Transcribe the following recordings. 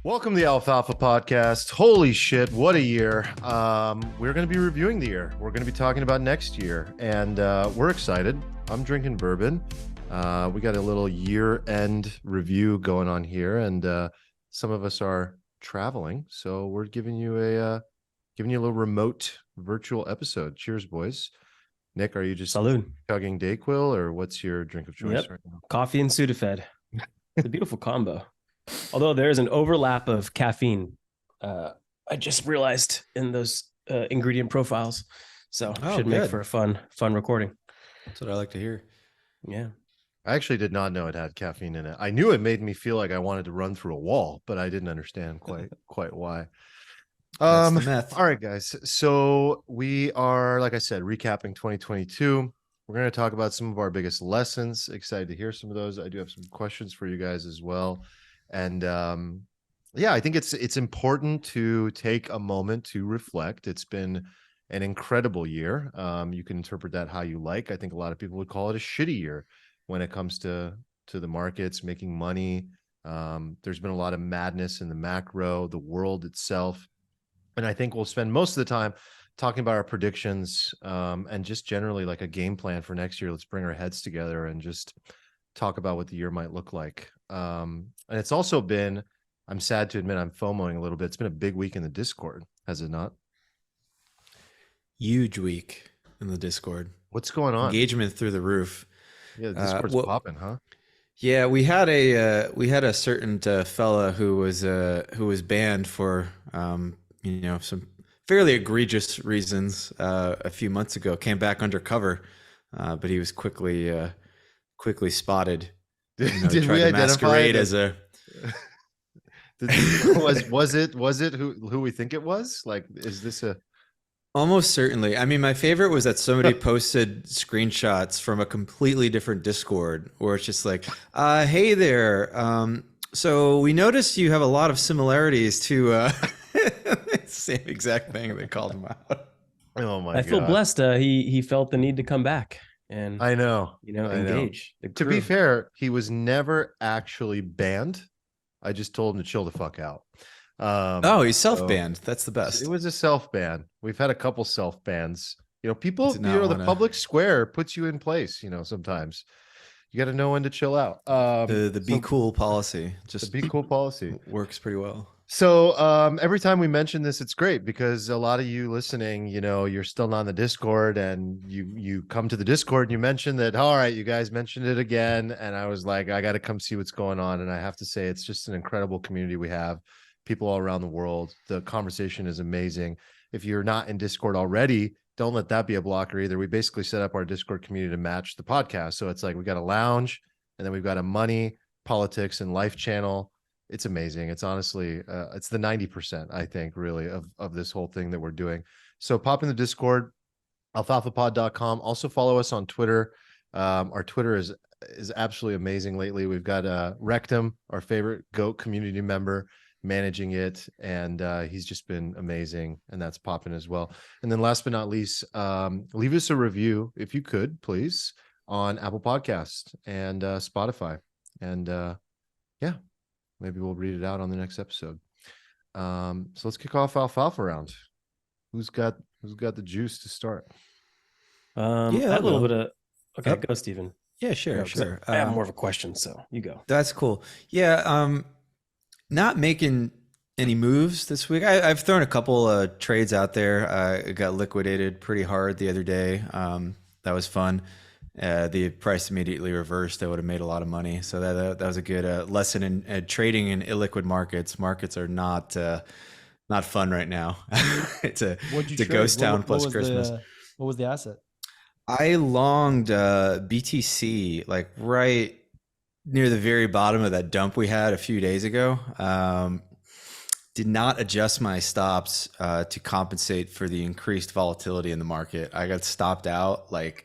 Welcome to the Alfalfa podcast. Holy shit, what a year. We're going to be reviewing the year. We're going to be talking about next year, and we're excited. I'm drinking bourbon. We got a little year-end review going on here, and some of us are traveling, so we're giving you a little remote virtual episode. Cheers, boys. Nick, are you just Salud. chugging Dayquil, or what's your drink of choice right now? Coffee and Sudafed. It's a beautiful combo. Although there is an overlap of caffeine, I just realized in those ingredient profiles. So should make for a fun recording. That's what I like to hear. Yeah. I actually did not know it had caffeine in it. I knew it made me feel like I wanted to run through a wall, but I didn't understand quite why. That's the meth. All right, guys. So we are, like I said, recapping 2022. We're going to talk about some of our biggest lessons. Excited to hear some of those. I do have some questions for you guys as well. And yeah, I think it's important to take a moment to reflect. It's been an incredible year. You can interpret that how you like. I think a lot of people would call it a shitty year when it comes to the markets, making money. There's been a lot of madness in the macro, the world itself. And I think we'll spend most of the time talking about our predictions and just generally like a game plan for next year. Let's bring our heads together and just talk about what the year might look like. And it's also been, I'm sad to admit I'm FOMOing a little bit. It's been a big week in the Discord, has it not? Huge week in the Discord. What's going on? Engagement through the roof. Yeah, the Discord's popping, huh? Yeah, we had a certain fella who was banned for some fairly egregious reasons a few months ago. Came back undercover, but he was quickly spotted. Did we identify it as a? was it who we think it was? Like, is this a? Almost certainly. I mean, my favorite was that somebody posted screenshots from a completely different Discord, where it's just like, "Hey there, so we noticed you have a lot of similarities to." Same exact thing. They called him out. Oh my! I feel blessed. He felt the need to come back. And I know, engage. To be fair, he was never actually banned. I just told him to chill the fuck out. He's self-banned. That's the best. It was a self-ban. We've had a couple self-bans. People, the public square puts you in place. Sometimes you got to know when to chill out. The be cool policy, just the be cool policy works pretty well. So every time we mention this, it's great because a lot of you listening, you're still not in the Discord, and you come to the Discord and you mention that, all right, you guys mentioned it again. And I was like, I got to come see what's going on. And I have to say, it's just an incredible community we have, people all around the world. The conversation is amazing. If you're not in Discord already, don't let that be a blocker either. We basically set up our Discord community to match the podcast. So it's like we got a lounge, and then we've got a money, politics, and life channel. It's amazing. It's honestly, it's the 90%, I think, really, of this whole thing that we're doing. So pop in the Discord, alfalfapod.com. Also follow us on Twitter. Our Twitter is absolutely amazing lately. We've got Rectum, our favorite GOAT community member, managing it, and he's just been amazing, and that's popping as well. And then last but not least, leave us a review, if you could, please, on Apple Podcasts and Spotify. And yeah. Maybe we'll read it out on the next episode. So let's kick off Alfalfa round. Who's got the juice to start? I have a little bit of. Okay, go, Steven. Yeah, sure. I have more of a question, so you go. That's cool. Yeah, not making any moves this week. I've thrown a couple trades out there. It got liquidated pretty hard the other day. That was fun. The price immediately reversed. I would have made a lot of money. So that was a good lesson in trading in illiquid markets. Markets are not fun right now. It's a ghost town plus Christmas. What was the asset? I longed BTC like right near the very bottom of that dump we had a few days ago. Did not adjust my stops to compensate for the increased volatility in the market. I got stopped out like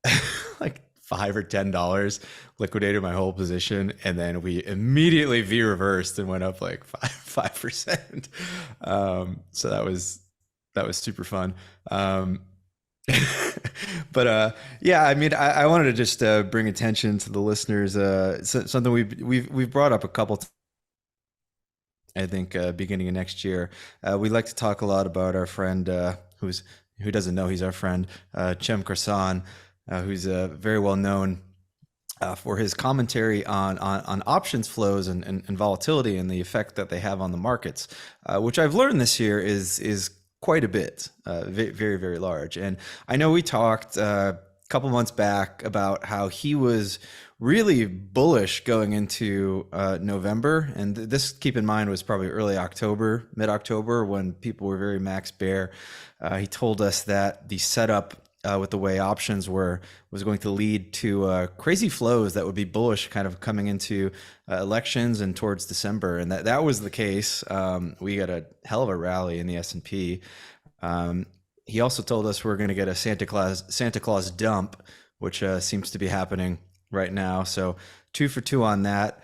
$5 or $10, liquidated my whole position, and then we immediately V reversed and went up like 5%. So that was super fun. But yeah, I mean, I wanted to just bring attention to the listeners. Something we've brought up a couple I think beginning of next year. We like to talk a lot about our friend who doesn't know he's our friend, Chem Karsan, who's very well known for his commentary on options flows and volatility and the effect that they have on the markets, which I've learned this year is quite a bit, very, very large. And I know we talked a couple months back about how he was really bullish going into November. And this, keep in mind, was probably early October, mid-October, when people were very max bear. He told us that the setup with the way options was going to lead to crazy flows that would be bullish kind of coming into elections and towards December. And that was the case. We got a hell of a rally in the S&P. He also told us we're going to get a Santa Claus dump, which seems to be happening right now. So 2 for 2 on that.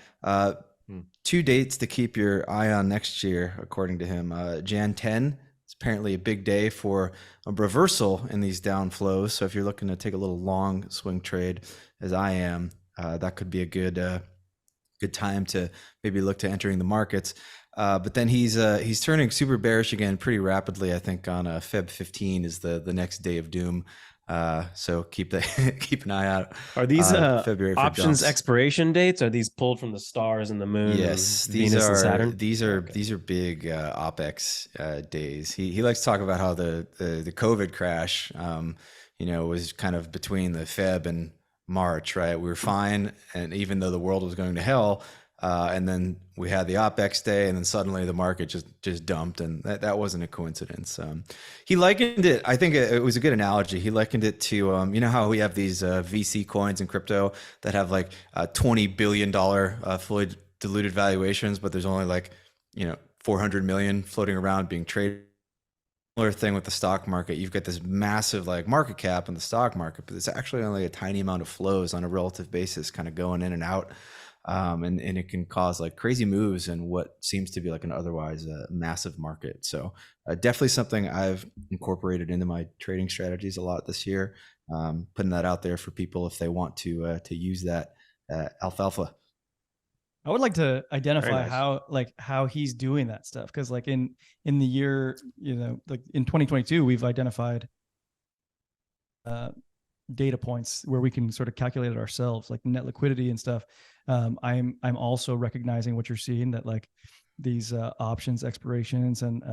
2 dates to keep your eye on next year, according to him. Jan 10. It's apparently a big day for a reversal in these down flows. So if you're looking to take a little long swing trade, as I am, that could be a good time to maybe look to entering the markets. But then he's turning super bearish again pretty rapidly. I think on Feb 15 is the next day of doom. So keep an eye out. Are these February options expiration dates? Are these pulled from the stars and the moon? Yes, Venus and Saturn? These are big OPEX days. He likes to talk about how the COVID crash, was kind of between the Feb and March, right? We were fine, and even though the world was going to hell, and then we had the OPEX day, and then suddenly the market just dumped, and that wasn't a coincidence. He likened it, I think it was a good analogy. He likened it to, you know how we have these VC coins in crypto that have like $20 billion fully diluted valuations, but there's only like, 400 million floating around being traded. Similar thing with the stock market. You've got this massive like market cap in the stock market, but it's actually only a tiny amount of flows on a relative basis kind of going in and out. And it can cause like crazy moves in what seems to be like an otherwise massive market. So definitely something I've incorporated into my trading strategies a lot this year. Putting that out there for people if they want to use that Alfalfa. I would like to identify nice. how he's doing that stuff, because like in the year, like in 2022, we've identified data points where we can sort of calculate it ourselves, like net liquidity and stuff. I'm also recognizing what you're seeing, that like these options expirations and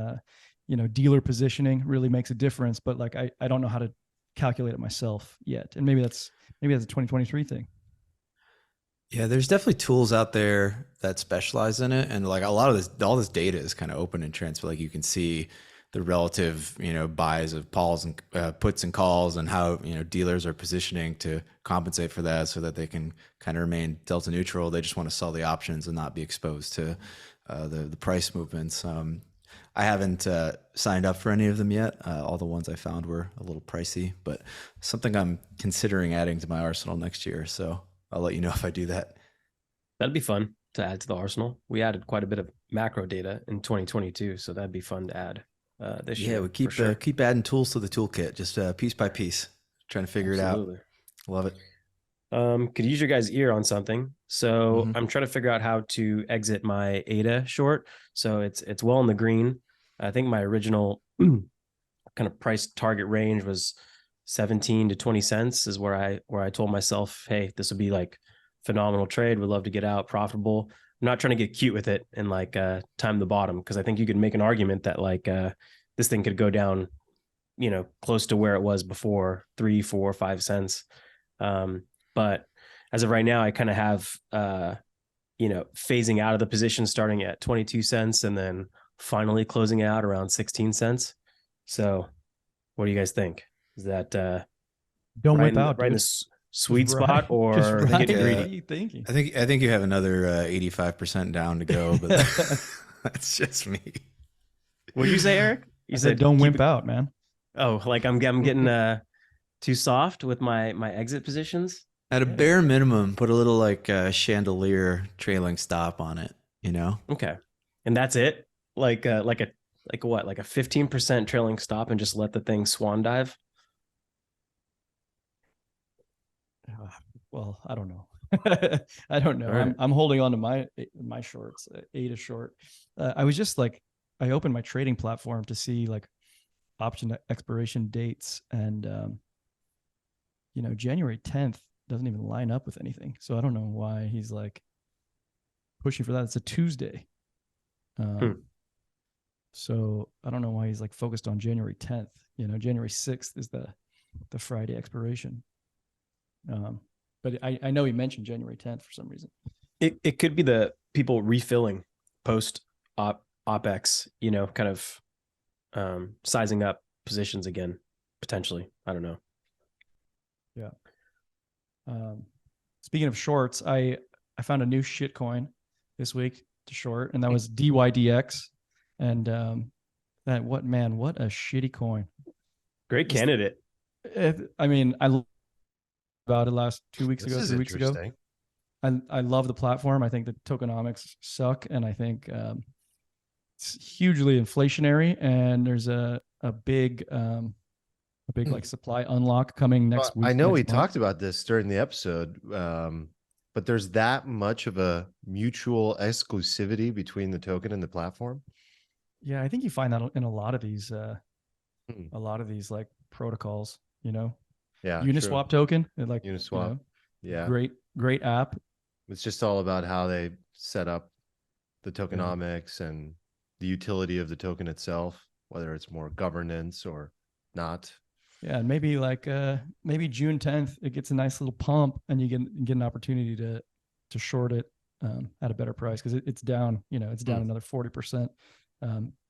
dealer positioning really makes a difference, but like I don't know how to calculate it myself yet, and maybe that's a 2023 thing. Yeah, there's definitely tools out there that specialize in it, and like a lot of all this data is kind of open and transparent. Like you can see the relative, buys of calls and puts and calls, and how dealers are positioning to compensate for that, so that they can kind of remain delta neutral. They just want to sell the options and not be exposed to the price movements. I haven't signed up for any of them yet. All the ones I found were a little pricey, but something I'm considering adding to my arsenal next year. So I'll let you know if I do that. That'd be fun to add to the arsenal. We added quite a bit of macro data in 2022, so that'd be fun to add this year. Yeah, we keep adding tools to the toolkit, just piece by piece, trying to figure it out. Love it. Could use your guys' ear on something. So I'm trying to figure out how to exit my ADA short. So it's well in the green. I think my original kind of price target range was 17 to 20 cents is where I told myself, hey, this would be like phenomenal trade. Would love to get out profitable. I'm not trying to get cute with it and like time the bottom, because I think you could make an argument that like this thing could go down, close to where it was before, 3, 4, 5 cents. But as of right now, I kind of have phasing out of the position starting at 22 cents and then finally closing out around 16 cents. So what do you guys think? Is that don't whip out right in the sweet spot, or getting greedy? What are you thinking? I think you have another 85% down to go, but that's just me. What did you say, Eric? You said don't wimp out, man. Oh, like I'm getting too soft with my exit positions. At a bare minimum, put a little like chandelier trailing stop on it. Okay, and that's it. Like a 15% trailing stop, and just let the thing swan dive. Well, I don't know. I don't know. All right. I'm holding on to my shorts. 8 is short. I was just like, I opened my trading platform to see like option expiration dates, and January 10th doesn't even line up with anything. So I don't know why he's like pushing for that. It's a Tuesday. So I don't know why he's like focused on January 10th. January 6th is the Friday expiration. But I know he mentioned January 10th for some reason. It could be the people refilling post OPEX, kind of sizing up positions again, potentially. I don't know. Yeah. Speaking of shorts, I found a new shit coin this week to short, and that was DYDX. And what a shitty coin. Great candidate. I mean, I about it last 2 weeks This ago, is 3 weeks ago. interesting. I love the platform. I think the tokenomics suck, and I think it's hugely inflationary. And there's a big like supply unlock coming next week. I know we next month. talked about this during the episode, but there's that much of a mutual exclusivity between the token and the platform. Yeah, I think you find that in a lot of these like protocols. Yeah, Uniswap token, like Uniswap. Yeah, great app. It's just all about how they set up the tokenomics and the utility of the token itself, whether it's more governance or not. Yeah, and maybe like maybe June 10th it gets a nice little pump, and you get an opportunity to short it at a better price, because it's down. It's down another 40%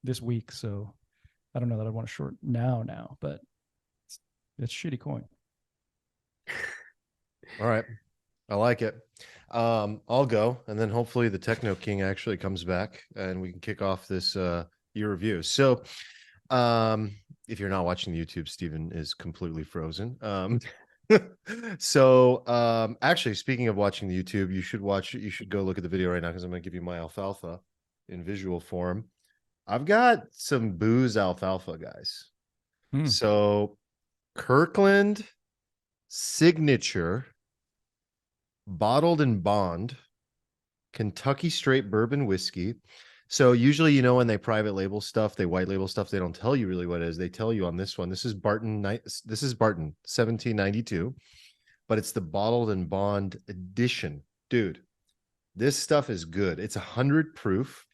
this week. So I don't know that I want to short now, but it's shitty coin. All right, I like it. I'll go, and then hopefully the Techno King actually comes back, and we can kick off this year review. So, if you're not watching YouTube, Steven is completely frozen. Actually, speaking of watching the YouTube, you should go look at the video right now, because I'm going to give you my alfalfa in visual form. I've got some booze alfalfa, guys. So Kirkland Signature bottled in bond Kentucky straight bourbon whiskey. So usually, when they private label stuff, they white label stuff, they don't tell you really what it is. They tell you on this one. This is Barton 1792, but it's the bottled and bond edition. Dude, this stuff is good. It's 100 proof.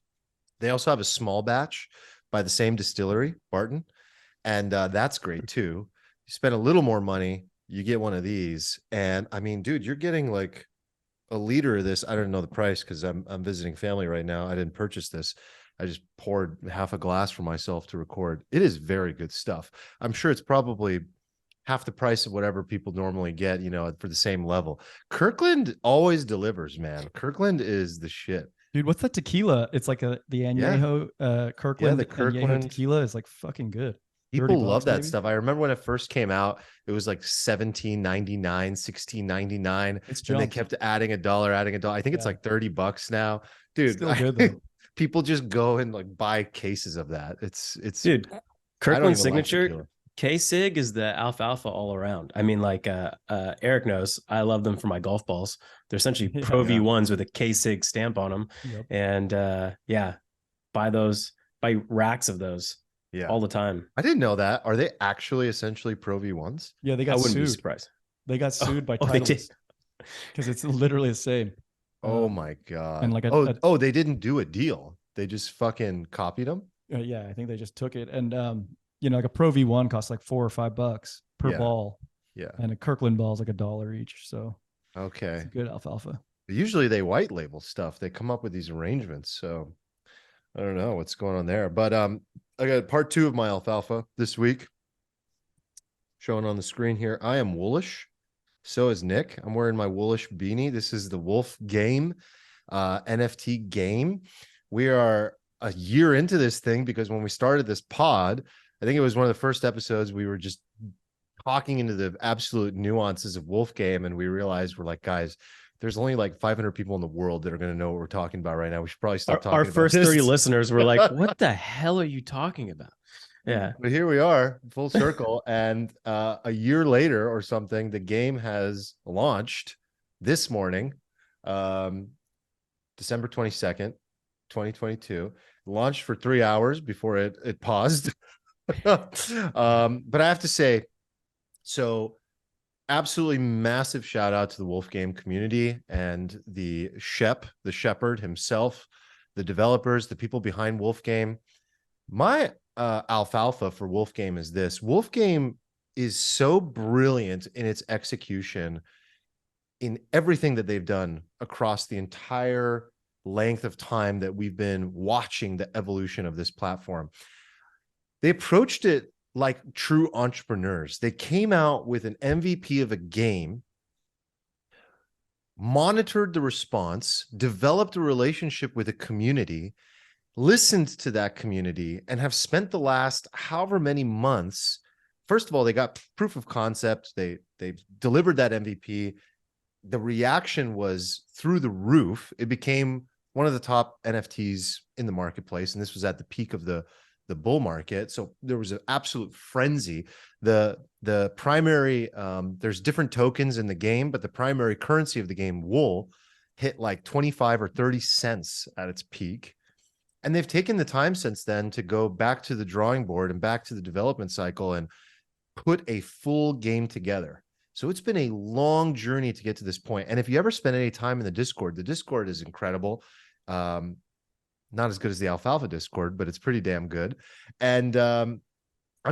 They also have a small batch by the same distillery, Barton, and that's great too. You spend a little more money, you get one of these, and I mean, dude, you're getting like a liter of this. I don't know the price because I'm visiting family right now. I didn't purchase this. I just poured half a glass for myself to record. It is very good stuff. I'm sure it's probably half the price of whatever people normally get, for the same level. Kirkland always delivers, man. Kirkland is the shit. Dude, what's that tequila? It's like the Añejo Kirkland. Yeah, the Kirkland Añejo tequila is like fucking good. People love that maybe? stuff. I remember when it first came out, it was like $17.99, $16.99. It's and they jumped. kept adding a dollar. I think it's like $30 now. Dude, Still good though. People just go and like buy cases of that. It's Dude, I don't Kirkland even like Signature tequila. K-Sig is the alfalfa all around. I mean, like Eric knows, I love them for my golf balls. They're essentially Pro V1s with a K-Sig stamp on them. Yep. And buy racks of those all the time. I didn't know that. Are they actually essentially Pro V1s? Yeah, they I got wouldn't be sued. surprised. They got sued by they did. Titleist because it's literally the same. Oh my God. And like they didn't do a deal. They just fucking copied them. Yeah, I think they just took it. And like a Pro V1 costs like $4 or $5 per ball. Yeah. And a Kirkland ball is like $1 each. So okay. It's good alfalfa. Usually they white label stuff. They come up with these arrangements. So I don't know what's going on there. But I got part 2 of my alfalfa this week. Showing on the screen here. I am woolish. So is Nick. I'm wearing my woolish beanie. This is the Wolf Game NFT game. We are a year into this thing, because when we started this pod, I think it was one of the first episodes, we were just talking into the absolute nuances of Wolf Game, and we realized, we're like, guys, there's only like 500 people in the world that are going to know what we're talking about right now. We should probably stop talking Our about first this. 30 listeners were like, what the hell are you talking about? Yeah. But here we are, full circle. And a year later or something, the game has launched. this morning, December 22nd, 2022, launched for 3 hours before it paused. But I have to say, so absolutely massive shout out to the Wolf Game community and the shepherd himself, the developers, the people behind Wolf Game. My alfalfa for Wolf Game is this: Wolf Game is so brilliant in its execution in everything that they've done across the entire length of time that we've been watching the evolution of this platform. They approached it like true entrepreneurs. They came out with an MVP of a game, monitored the response, developed a relationship with a community, listened to that community, and have spent the last however many months. First of all, they got proof of concept. They delivered that MVP. The reaction was through the roof. It became one of the top NFTs in the marketplace, and this was at the peak of the bull market. So there was an absolute frenzy. The primary, there's different tokens in the game, but the primary currency of the game, wool, hit like 25 or 30 cents at its peak. And they've taken the time since then to go back to the drawing board and back to the development cycle and put a full game together. So it's been a long journey to get to this point. And if you ever spend any time in the Discord is incredible. Not as good as the Alfalfa Discord, but it's pretty damn good. And I'm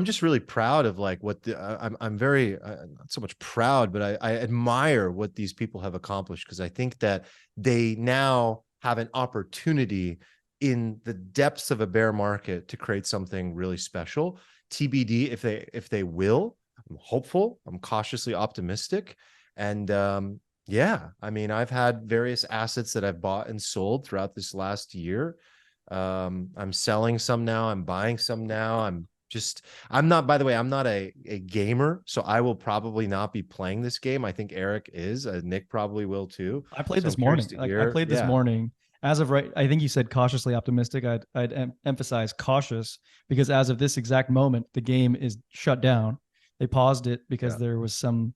just really proud of like what I'm very not so much proud, but I admire what these people have accomplished, because I think that they now have an opportunity in the depths of a bear market to create something really special. TBD if they will. I'm hopeful. I'm cautiously optimistic. And yeah, I mean, I've had various assets that I've bought and sold throughout this last year. I'm selling some now. I'm buying some now. I'm not, by the way, I'm not a gamer, so I will probably not be playing this game. I think Eric is. Nick probably will too. I played So this I'm curious morning. to Like I hear. played this Yeah. morning. As of right, I think you said cautiously optimistic. I'd emphasize cautious, because as of this exact moment, the game is shut down. They paused it because Yeah. there was some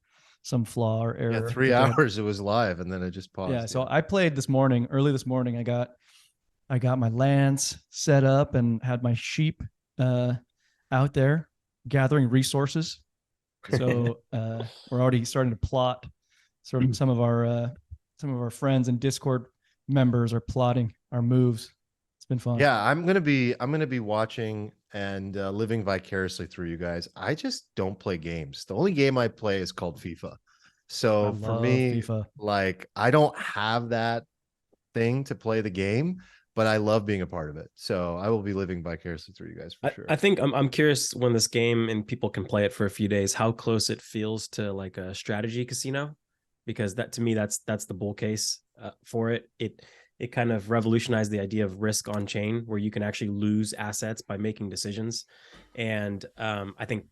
flaw or error. Yeah, 3 hours it was live, and then it just paused. Yeah, so I played this morning, early this morning. I got my lands set up and had my sheep out there gathering resources. So we're already starting to plot. Sort of some of our friends and Discord members are plotting our moves. It's been fun. Yeah, I'm gonna be watching and living vicariously through you guys. I just don't play games. The only game I play is called FIFA. So I for love me, FIFA. like, I don't have that thing to play the game, but I love being a part of it. So I will be living vicariously through you guys for sure. I think I'm curious, when this game and people can play it for a few days, how close it feels to like a strategy casino, because that, to me, that's the bull case for it. It kind of revolutionized the idea of risk on chain, where you can actually lose assets by making decisions. And I think,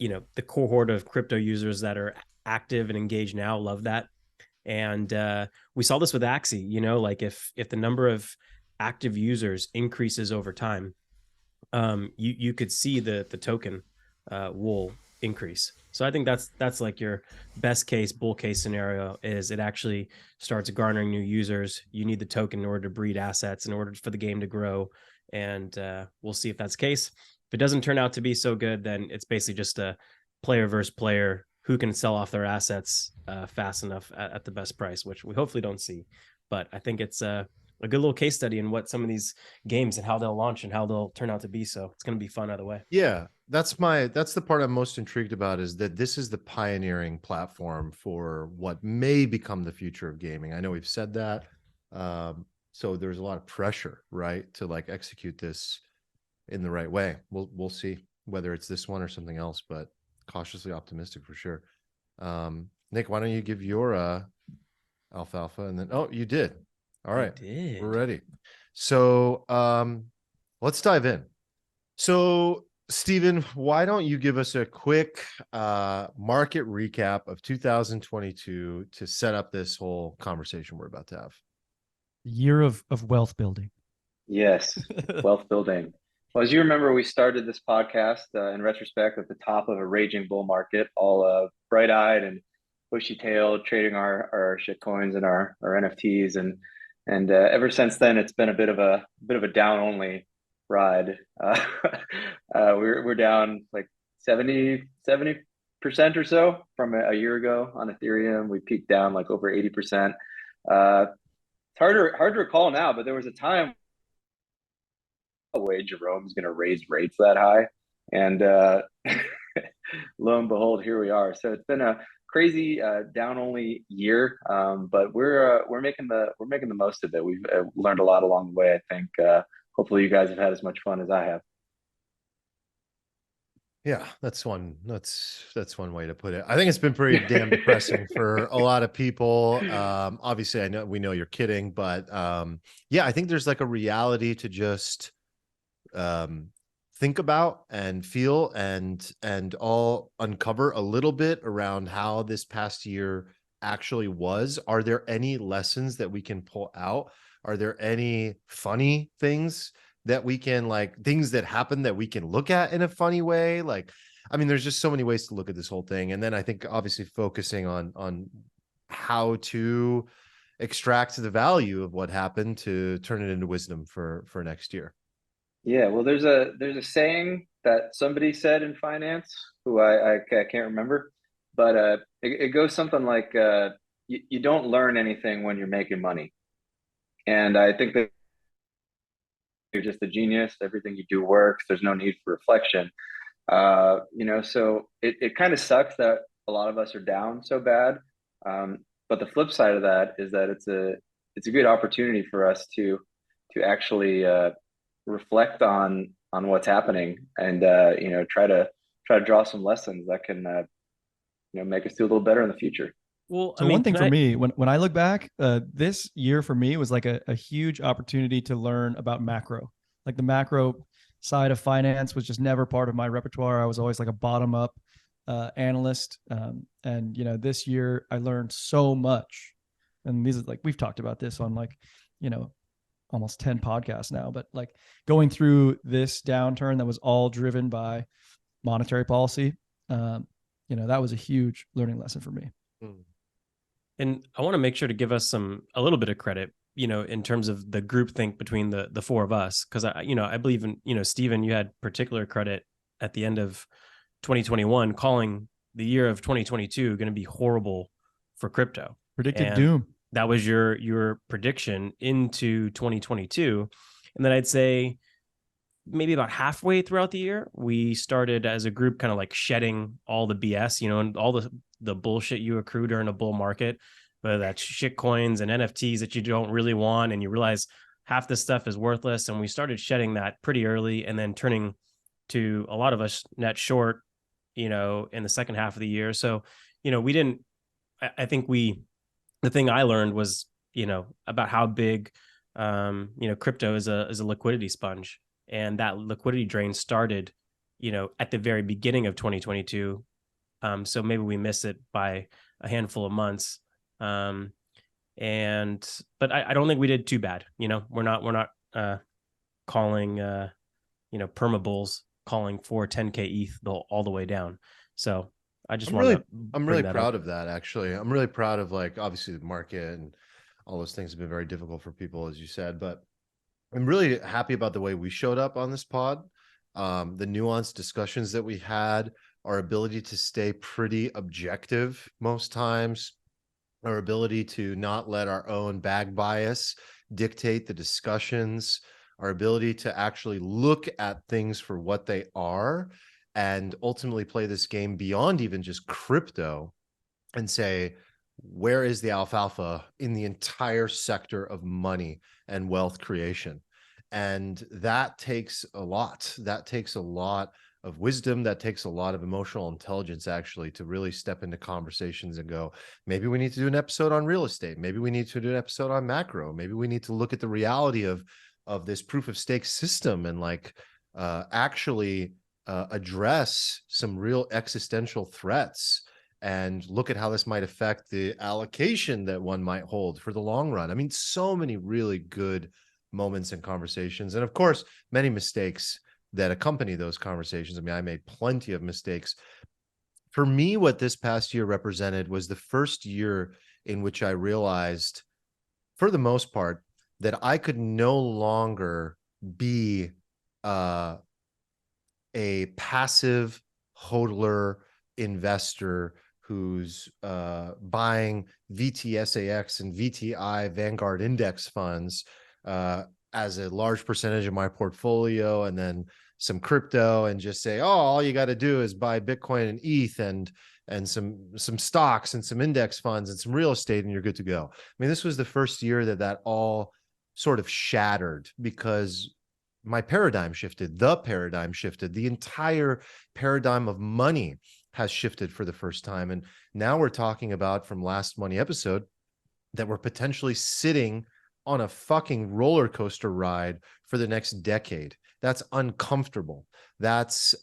the cohort of crypto users that are active and engaged now love that. And we saw this with Axie, like if the number of active users increases over time, you could see the token wool increase. So I think that's like your best case bull case scenario, is it actually starts garnering new users. You need the token in order to breed assets, in order for the game to grow. And we'll see if that's the case. If it doesn't turn out to be so good, then it's basically just a player versus player who can sell off their assets fast enough at the best price, which we hopefully don't see. But I think it's a good little case study in what some of these games and how they'll launch and how they'll turn out to be. So it's going to be fun either way. Yeah, that's the part I'm most intrigued about, is that this is the pioneering platform for what may become the future of gaming. I know we've said that. So there's a lot of pressure, right, to like execute this in the right way. We'll see whether it's this one or something else, but cautiously optimistic for sure. Nick, why don't you give your alfalfa, and then you did. All right, we're ready. So let's dive in. So Stephen, why don't you give us a quick market recap of 2022 to set up this whole conversation we're about to have? Year of wealth building. Yes, wealth building. Well, as you remember, we started this podcast in retrospect at the top of a raging bull market, all bright-eyed and bushy tail trading our shit coins and our NFTs, and ever since then it's been a bit of a down only ride. We're down like 70% or so from a year ago on Ethereum. We peaked down like over 80%. It's hard to recall now, but there was a time way Jerome's going to raise rates that high, and lo and behold, here we are. So it's been a crazy down only year, but we're making the most of it. We've learned a lot along the way. I think hopefully you guys have had as much fun as I have. Yeah, that's one way to put it. I think it's been pretty damn depressing for a lot of people. Obviously we know you're kidding, but yeah, I think there's like a reality to just think about and feel and all uncover a little bit around how this past year actually was. Are there any lessons that we can pull out? Are there any funny things that we can, like, things that happen that we can look at in a funny way? Like, I mean, there's just so many ways to look at this whole thing. And then I think obviously focusing on how to extract the value of what happened to turn it into wisdom for next year. Yeah, well, there's a saying that somebody said in finance, who I can't remember, but it goes something like you don't learn anything when you're making money, and I think that you're just a genius. Everything you do works. There's no need for reflection. So it kind of sucks that a lot of us are down so bad. But the flip side of that is that it's a good opportunity for us to actually reflect on what's happening, and try to draw some lessons that can make us do a little better in the future. Well, so one thing for me, when I look back, this year for me was like a huge opportunity to learn about macro. Like the macro side of finance was just never part of my repertoire. I was always like a bottom up analyst. And this year I learned so much. And these are like, we've talked about this on like, almost 10 podcasts now, but like going through this downturn that was all driven by monetary policy, that was a huge learning lesson for me. And I want to make sure to give us a little bit of credit, in terms of the groupthink between the four of us. Cause I believe in, Steven, you had particular credit at the end of 2021, calling the year of 2022 going to be horrible for crypto. Predicted doom. That was your prediction into 2022. And then I'd say maybe about halfway throughout the year, we started as a group kind of like shedding all the BS, and all the bullshit you accrue during a bull market, whether that's shit coins and NFTs that you don't really want. And you realize half this stuff is worthless. And we started shedding that pretty early, and then turning to a lot of us net short, in the second half of the year. So, we didn't, I think the thing I learned was, about how big, crypto is a liquidity sponge. And that liquidity drain started, at the very beginning of 2022. So maybe we missed it by a handful of months. But I don't think we did too bad. We're not calling, perma bulls calling for 10K ETH all the way down. So I'm really proud of that. Actually, I'm really proud of, like, obviously the market and all those things have been very difficult for people, as you said, but I'm really happy about the way we showed up on this pod. The nuanced discussions that we had, our ability to stay pretty objective most times, our ability to not let our own bag bias dictate the discussions, our ability to actually look at things for what they are and ultimately play this game beyond even just crypto and say, where is the alfalfa in the entire sector of money and wealth creation? And that takes a lot. That takes a lot of wisdom. That takes a lot of emotional intelligence, actually, to really step into conversations and go, maybe we need to do an episode on real estate. Maybe we need to do an episode on macro. Maybe we need to look at the reality of this proof of stake system and actually address some real existential threats and look at how this might affect the allocation that one might hold for the long run. I mean, so many really good moments and conversations. And of course, many mistakes that accompany those conversations. I mean, I made plenty of mistakes for me, what this past year represented was the first year in which I realized, for the most part, that I could no longer be a passive hodler investor who's buying VTSAX and VTI Vanguard index funds as a large percentage of my portfolio, and then some crypto, and just say, oh, all you got to do is buy Bitcoin and ETH and some stocks and some index funds and some real estate, and you're good to go. I mean, this was the first year that all sort of shattered, because my paradigm shifted, the entire paradigm of money has shifted for the first time. And now we're talking about, from last money episode, that we're potentially sitting on a fucking roller coaster ride for the next decade. That's uncomfortable. That's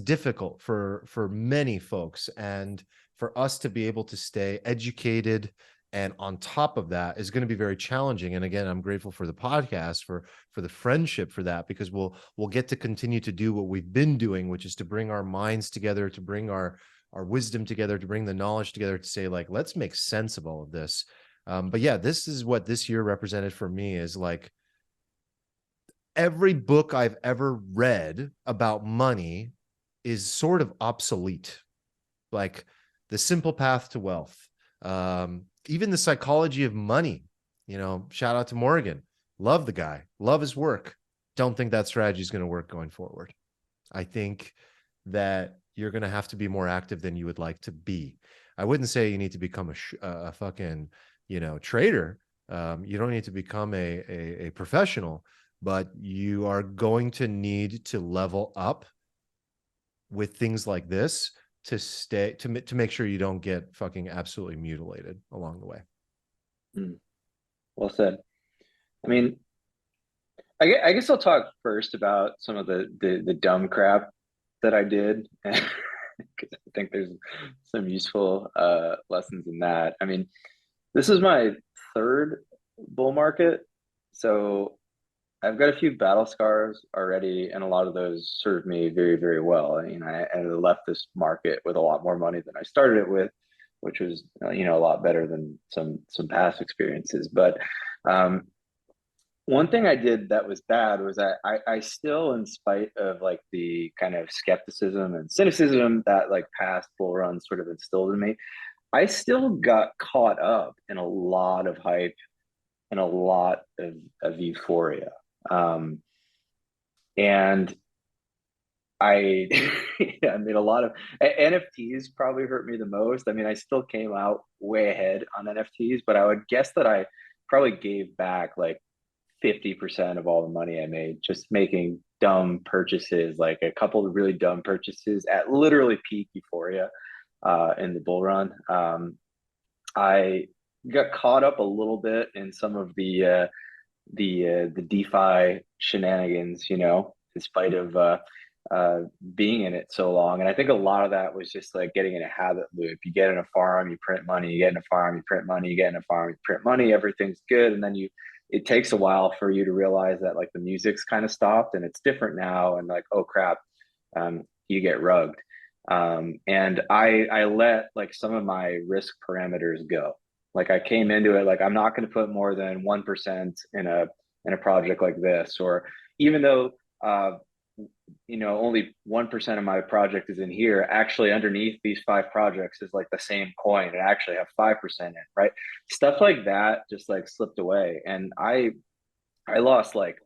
difficult for many folks. And for us to be able to stay educated and on top of that is going to be very challenging. And again, I'm grateful for the podcast, for the friendship, for that, because we'll get to continue to do what we've been doing, which is to bring our minds together, to bring our wisdom together, to bring the knowledge together, to say, like, let's make sense of all of this. But yeah, this is what this year represented for me, is like, every book I've ever read about money is sort of obsolete. Like The Simple Path to Wealth, even The Psychology of Money, shout out to Morgan. Love the guy, love his work. Don't think that strategy is going to work going forward. I think that you're going to have to be more active than you would like to be. I wouldn't say you need to become a fucking, trader. You don't need to become a professional, but you are going to need to level up with things like this to make sure you don't get fucking absolutely mutilated along the way. Well said. I mean, I guess I'll talk first about some of the dumb crap that I did, because I think there's some useful lessons in that. I mean, this is my third bull market, so I've got a few battle scars already, and a lot of those served me very, very well. I mean, I left this market with a lot more money than I started it with, which was a lot better than some past experiences. But one thing I did that was bad was I still, in spite of like the kind of skepticism and cynicism that like past bull runs sort of instilled in me, I still got caught up in a lot of hype and a lot of euphoria. And I, yeah, I mean, a lot of NFTs probably hurt me the most. I mean, I still came out way ahead on NFTs, but I would guess that I probably gave back like 50% of all the money I made just making dumb purchases, like a couple of really dumb purchases at literally peak euphoria in the bull run. I got caught up a little bit in some of the DeFi shenanigans, in spite of being in it so long. And I think a lot of that was just like getting in a habit loop. You get in a farm, you print money, you get in a farm, you print money, you get in a farm, you print money, everything's good. And then it takes a while for you to realize that like the music's kind of stopped and it's different now. And like, oh crap, you get rugged. And I let like some of my risk parameters go. Like I came into it, like, I'm not going to put more than 1% in a project like this, or even though, only 1% of my project is in here, actually underneath these 5 projects is like the same coin. It actually have 5% in, right? Stuff like that just like slipped away. And I lost like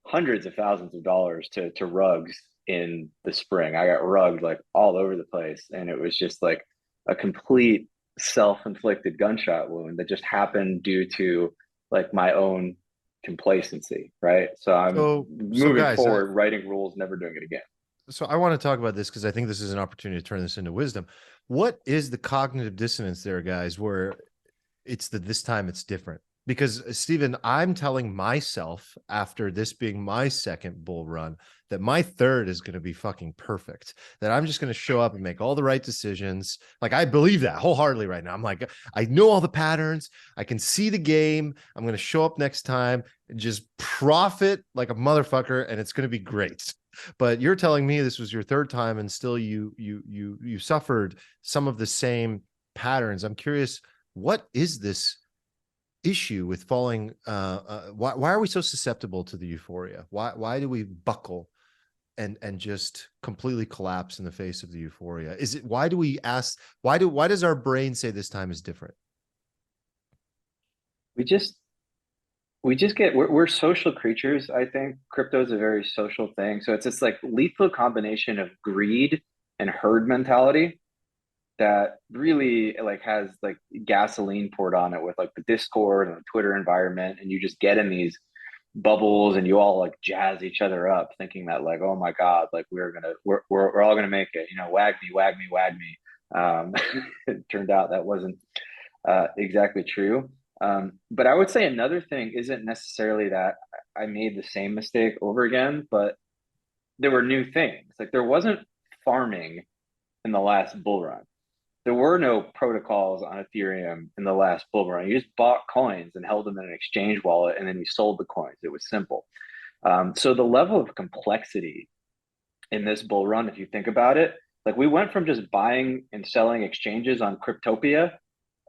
hundreds of thousands of dollars to rugs in the spring. I got rugged like all over the place. And it was just like a complete self-inflicted gunshot wound that just happened due to like my own complacency, right? So I'm moving guys, forward, writing rules, never doing it again. So I want to talk about this because I think this is an opportunity to turn this into wisdom. What is the cognitive dissonance there, guys, where it's this time it's different? Because Stephen, I'm telling myself after this being my second bull run that my third is going to be fucking perfect. That I'm just going to show up and make all the right decisions. Like I believe that wholeheartedly right now. I'm like, I know all the patterns. I can see the game. I'm going to show up next time and just profit like a motherfucker, and it's going to be great. But you're telling me this was your third time, and still you suffered some of the same patterns. I'm curious, what is this issue with falling? Why are we so susceptible to the euphoria? Why do we buckle and just completely collapse in the face of the euphoria? Is it, why do we ask, why does our brain say this time is different? We just get, we're social creatures. I think crypto is a very social thing. So it's this like lethal combination of greed and herd mentality that really like has like gasoline poured on it with like the Discord and the Twitter environment, and you just get in these bubbles and you all like jazz each other up, thinking that like, oh my god, like we're all gonna make it, you know, wag me, wag me, wag me. It turned out that wasn't exactly true. But I would say another thing isn't necessarily that I made the same mistake over again, but there were new things. Like there wasn't farming in the last bull run. There were no protocols on Ethereum in the last bull run. You just bought coins and held them in an exchange wallet, and then you sold the coins. It was simple. So the level of complexity in this bull run, if you think about it, like we went from just buying and selling exchanges on Cryptopia,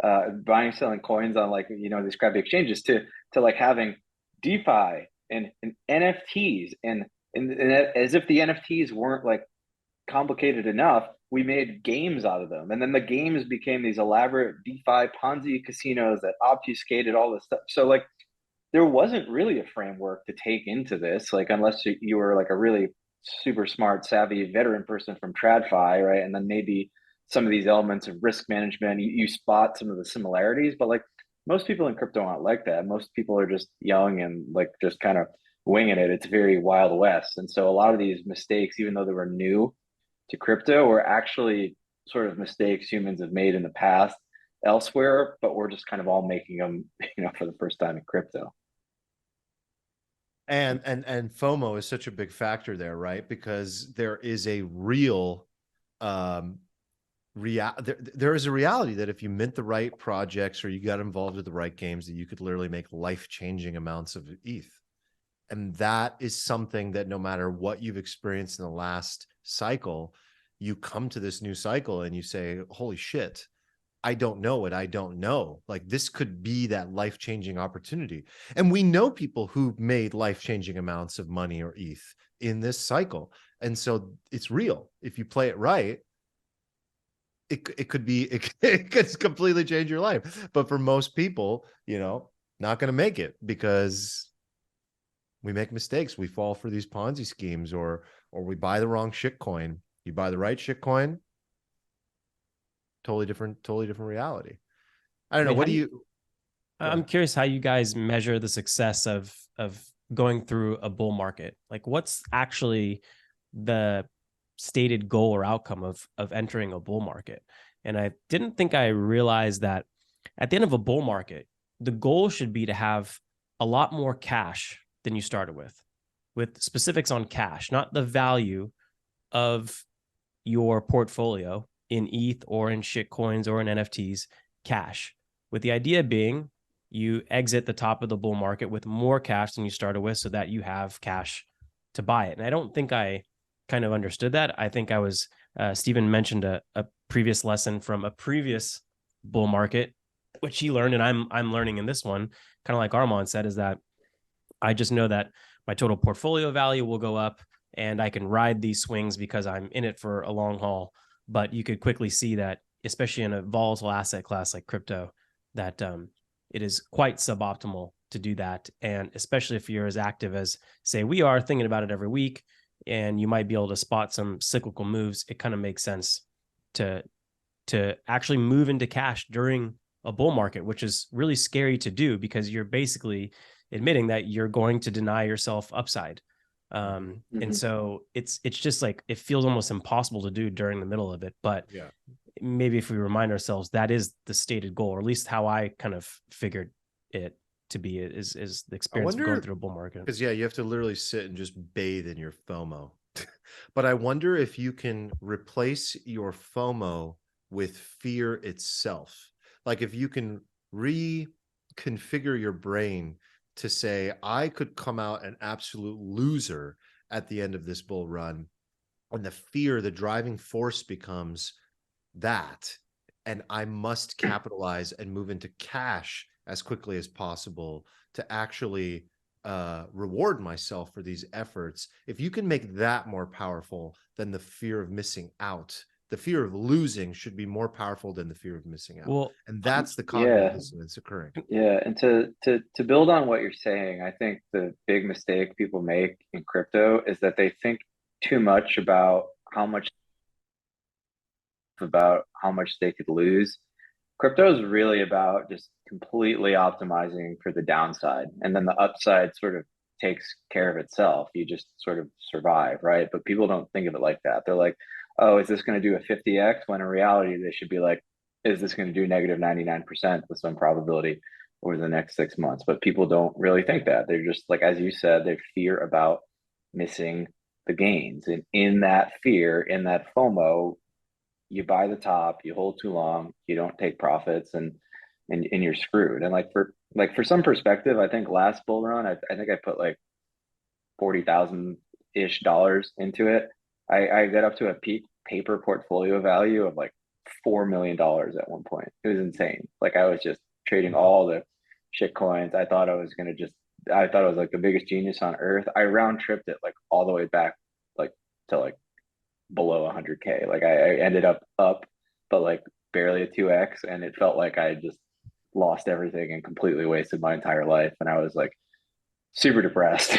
buying and selling coins on like, you know, these crappy exchanges, to like having DeFi and NFTs and as if the NFTs weren't like complicated enough, we made games out of them. And then the games became these elaborate DeFi Ponzi casinos that obfuscated all this stuff. So like there wasn't really a framework to take into this, like unless you were like a really super smart, savvy veteran person from TradFi, right? And then maybe some of these elements of risk management, you spot some of the similarities, but like most people in crypto aren't like that. Most people are just young and like just kind of winging it. It's very Wild West. And so a lot of these mistakes, even though they were new to crypto, were actually sort of mistakes humans have made in the past elsewhere, but we're just kind of all making them, you know, for the first time in crypto. And FOMO is such a big factor there, right? Because there is a real there is a reality that if you mint the right projects or you got involved with the right games, that you could literally make life-changing amounts of ETH. And that is something that no matter what you've experienced in the last cycle, you come to this new cycle and you say, holy shit, I don't know what I don't know. Like this could be that life-changing opportunity. And we know people who've made life-changing amounts of money or ETH in this cycle. And so it's real. If you play it right, it could be, it could completely change your life. But for most people, you know, not going to make it because we make mistakes. We fall for these Ponzi schemes, or we buy the wrong shit coin. You buy the right shit coin, totally different reality. I don't know. What do you? I'm curious how you guys measure the success of going through a bull market. Like, what's actually the stated goal or outcome of entering a bull market? And I didn't think I realized that at the end of a bull market, the goal should be to have a lot more cash than you started with specifics on cash, not the value of your portfolio in ETH or in shit coins or in NFTs, cash. With the idea being you exit the top of the bull market with more cash than you started with so that you have cash to buy it. And I don't think I kind of understood that. I think I was, Stephen mentioned a previous lesson from a previous bull market, which he learned, and I'm learning in this one, kind of like Armand said, is that I just know that my total portfolio value will go up and I can ride these swings because I'm in it for a long haul. But you could quickly see that, especially in a volatile asset class like crypto, that it is quite suboptimal to do that. And especially if you're as active as, say, we are, thinking about it every week, and you might be able to spot some cyclical moves, it kind of makes sense to actually move into cash during a bull market, which is really scary to do because you're basically admitting that you're going to deny yourself upside. And so it's just like, it feels almost impossible to do during the middle of it. But yeah, maybe if we remind ourselves that is the stated goal, or at least how I kind of figured it to be is the I experience of going wonder, through a bull market. because yeah, you have to literally sit and just bathe in your FOMO. But I wonder if you can replace your FOMO with fear itself. Like if you can reconfigure your brain to say, I could come out an absolute loser at the end of this bull run. And the fear, the driving force becomes that. And I must capitalize and move into cash as quickly as possible to actually reward myself for these efforts. If you can make that more powerful than the fear of missing out, the fear of losing should be more powerful than the fear of missing out. Well, And that's the cognitive Yeah. dissonance occurring. Yeah, and to build on what you're saying, I think the big mistake people make in crypto is that they think too much about how much they could lose. Crypto is really about just completely optimizing for the downside, and then the upside sort of takes care of itself. You just sort of survive, right? But people don't think of it like that. They're like, oh, is this going to do a 50x? When in reality, they should be like, is this going to do negative 99% with some probability over the next 6 months? But people don't really think that. They're just like, as you said, they fear about missing the gains. And in that fear, in that FOMO, you buy the top, you hold too long, you don't take profits, and you're screwed. And for some perspective, I think last bull run, I think I put like 40,000 ish dollars into it. I got up to a peak paper portfolio value of like $4 million at one point. It was insane. Like I was just trading all the shit coins. I thought I was like the biggest genius on earth. I round tripped it like all the way back like to like below 100K. Like I ended up, but like barely a 2x, and it felt like I just lost everything and completely wasted my entire life. And I was like super depressed,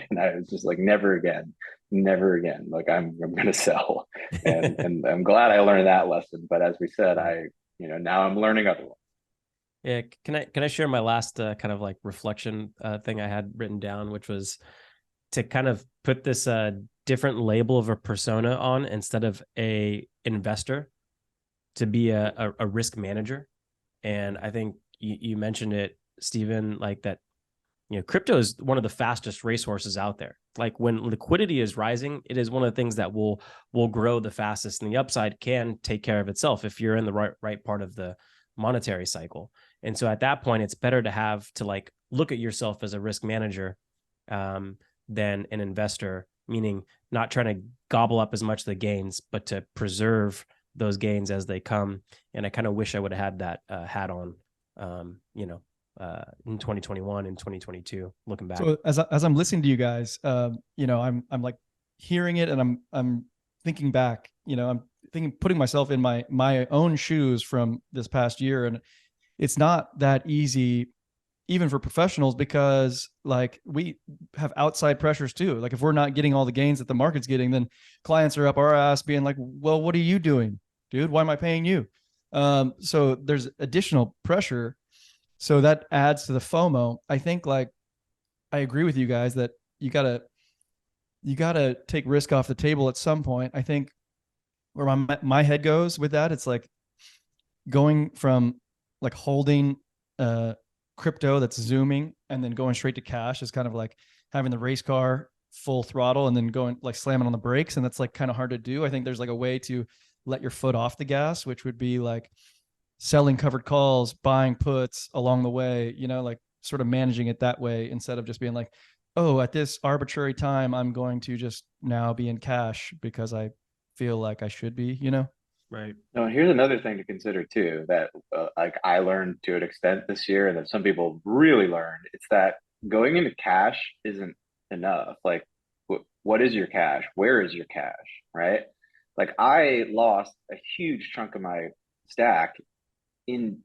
and I was just like, never again, never again. Like I'm gonna sell, and I'm glad I learned that lesson. But as we said, now I'm learning other ones. Yeah, can I share my last kind of like reflection thing I had written down, which was to kind of put this different label of a persona on instead of a investor, to be a risk manager. And I think you mentioned it, Stephen, like that, crypto is one of the fastest racehorses out there. Like when liquidity is rising, it is one of the things that will grow the fastest, and the upside can take care of itself if you're in the right part of the monetary cycle. And so at that point, it's better to have to like look at yourself as a risk manager than an investor, meaning not trying to gobble up as much of the gains, but to preserve those gains as they come. And I kind of wish I would have had that hat on, in 2021 and 2022, looking back. So as I'm listening to you guys, I'm like hearing it, and I'm thinking back, I'm thinking, putting myself in my own shoes from this past year. And it's not that easy even for professionals, because like we have outside pressures too. Like if we're not getting all the gains that the market's getting, then clients are up our ass being like, well, what are you doing, dude? Why am I paying you? So there's additional pressure. So that adds to the FOMO. I think like, I agree with you guys that you gotta take risk off the table at some point. I think where my head goes with that, it's like going from like holding crypto that's zooming and then going straight to cash is kind of like having the race car full throttle and then going like slamming on the brakes. And that's like kind of hard to do. I think there's like a way to let your foot off the gas, which would be like selling covered calls, buying puts along the way, like sort of managing it that way, instead of just being like, oh, at this arbitrary time, I'm going to just now be in cash because I feel like I should be, Right. No, here's another thing to consider too, that like I learned to an extent this year, and that some people really learned. It's that going into cash isn't enough. Like, what is your cash? Where is your cash? Right? Like I lost a huge chunk of my stack in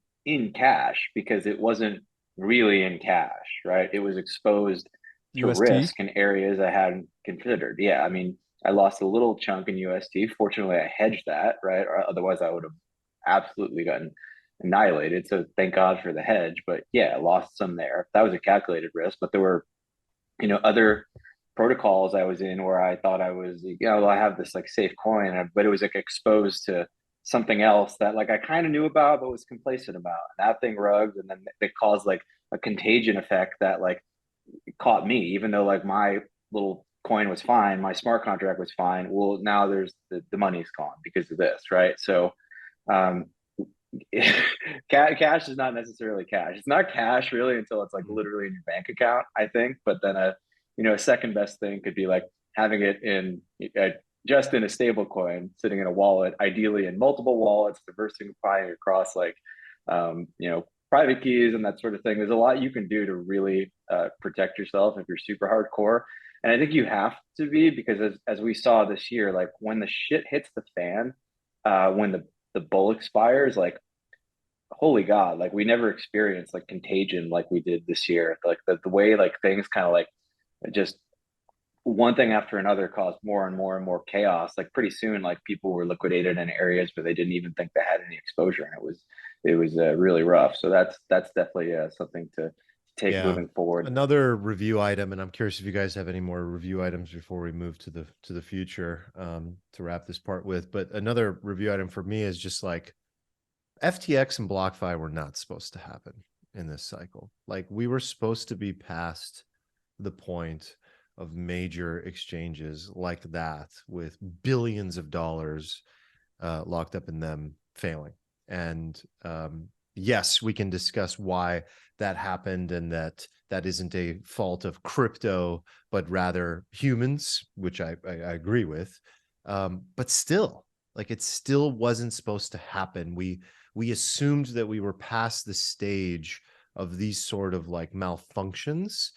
cash because it wasn't really in cash, right? It was exposed to UST. risk in areas I hadn't considered. Yeah, I mean, I lost a little chunk in UST. Fortunately, I hedged that, right? Or otherwise, I would have absolutely gotten annihilated. So thank God for the hedge. But yeah, I lost some there. That was a calculated risk. But there were, other protocols I was in where I thought I was, I have this like safe coin, but it was like exposed to something else that like I kind of knew about but was complacent about. And that thing rugged, and then it caused like a contagion effect that like caught me, even though like my little coin was fine, my smart contract was fine. Well, now there's the money's gone because of this, right? So um, cash is not necessarily cash. It's not cash really until it's like literally in your bank account, I think. But then a second best thing could be like having it in just in a stable coin, sitting in a wallet, ideally in multiple wallets, diversifying across like private keys and that sort of thing. There's a lot you can do to really protect yourself if you're super hardcore. And I think you have to be, because as we saw this year, like when the shit hits the fan, when the bull expires, like holy god, like we never experienced like contagion like we did this year. Like the way like things kind of like just one thing after another caused more and more and more chaos. Like pretty soon, like people were liquidated in areas where they didn't even think they had any exposure, and it was really rough. So that's definitely something to take Yeah. moving forward. Another review item, and I'm curious if you guys have any more review items before we move to the future, to wrap this part with. But another review item for me is just like FTX and BlockFi were not supposed to happen in this cycle. Like we were supposed to be past the point of major exchanges like that with billions of dollars locked up in them failing. And yes, we can discuss why that happened, and that isn't a fault of crypto, but rather humans, which I agree with. But still, like it still wasn't supposed to happen. We assumed that we were past the stage of these sort of like malfunctions,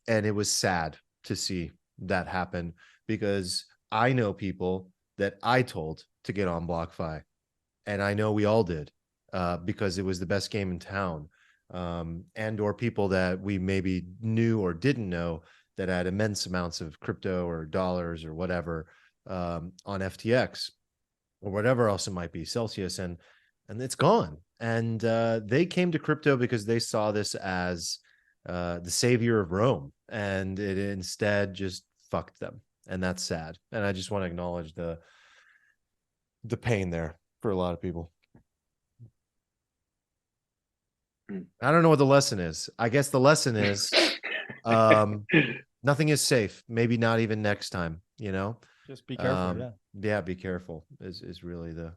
and it was sad to see that happen, because I know people that I told to get on BlockFi, and I know we all did, because it was the best game in town, and or people that we maybe knew or didn't know that had immense amounts of crypto or dollars or whatever on FTX or whatever else it might be, Celsius, and it's gone. And they came to crypto because they saw this as the savior of Rome, and it instead just fucked them, and that's sad. And I just want to acknowledge the pain there for a lot of people. I don't know what the lesson is. I guess the lesson is nothing is safe. Maybe not even next time, Just be careful. Yeah, be careful is really the.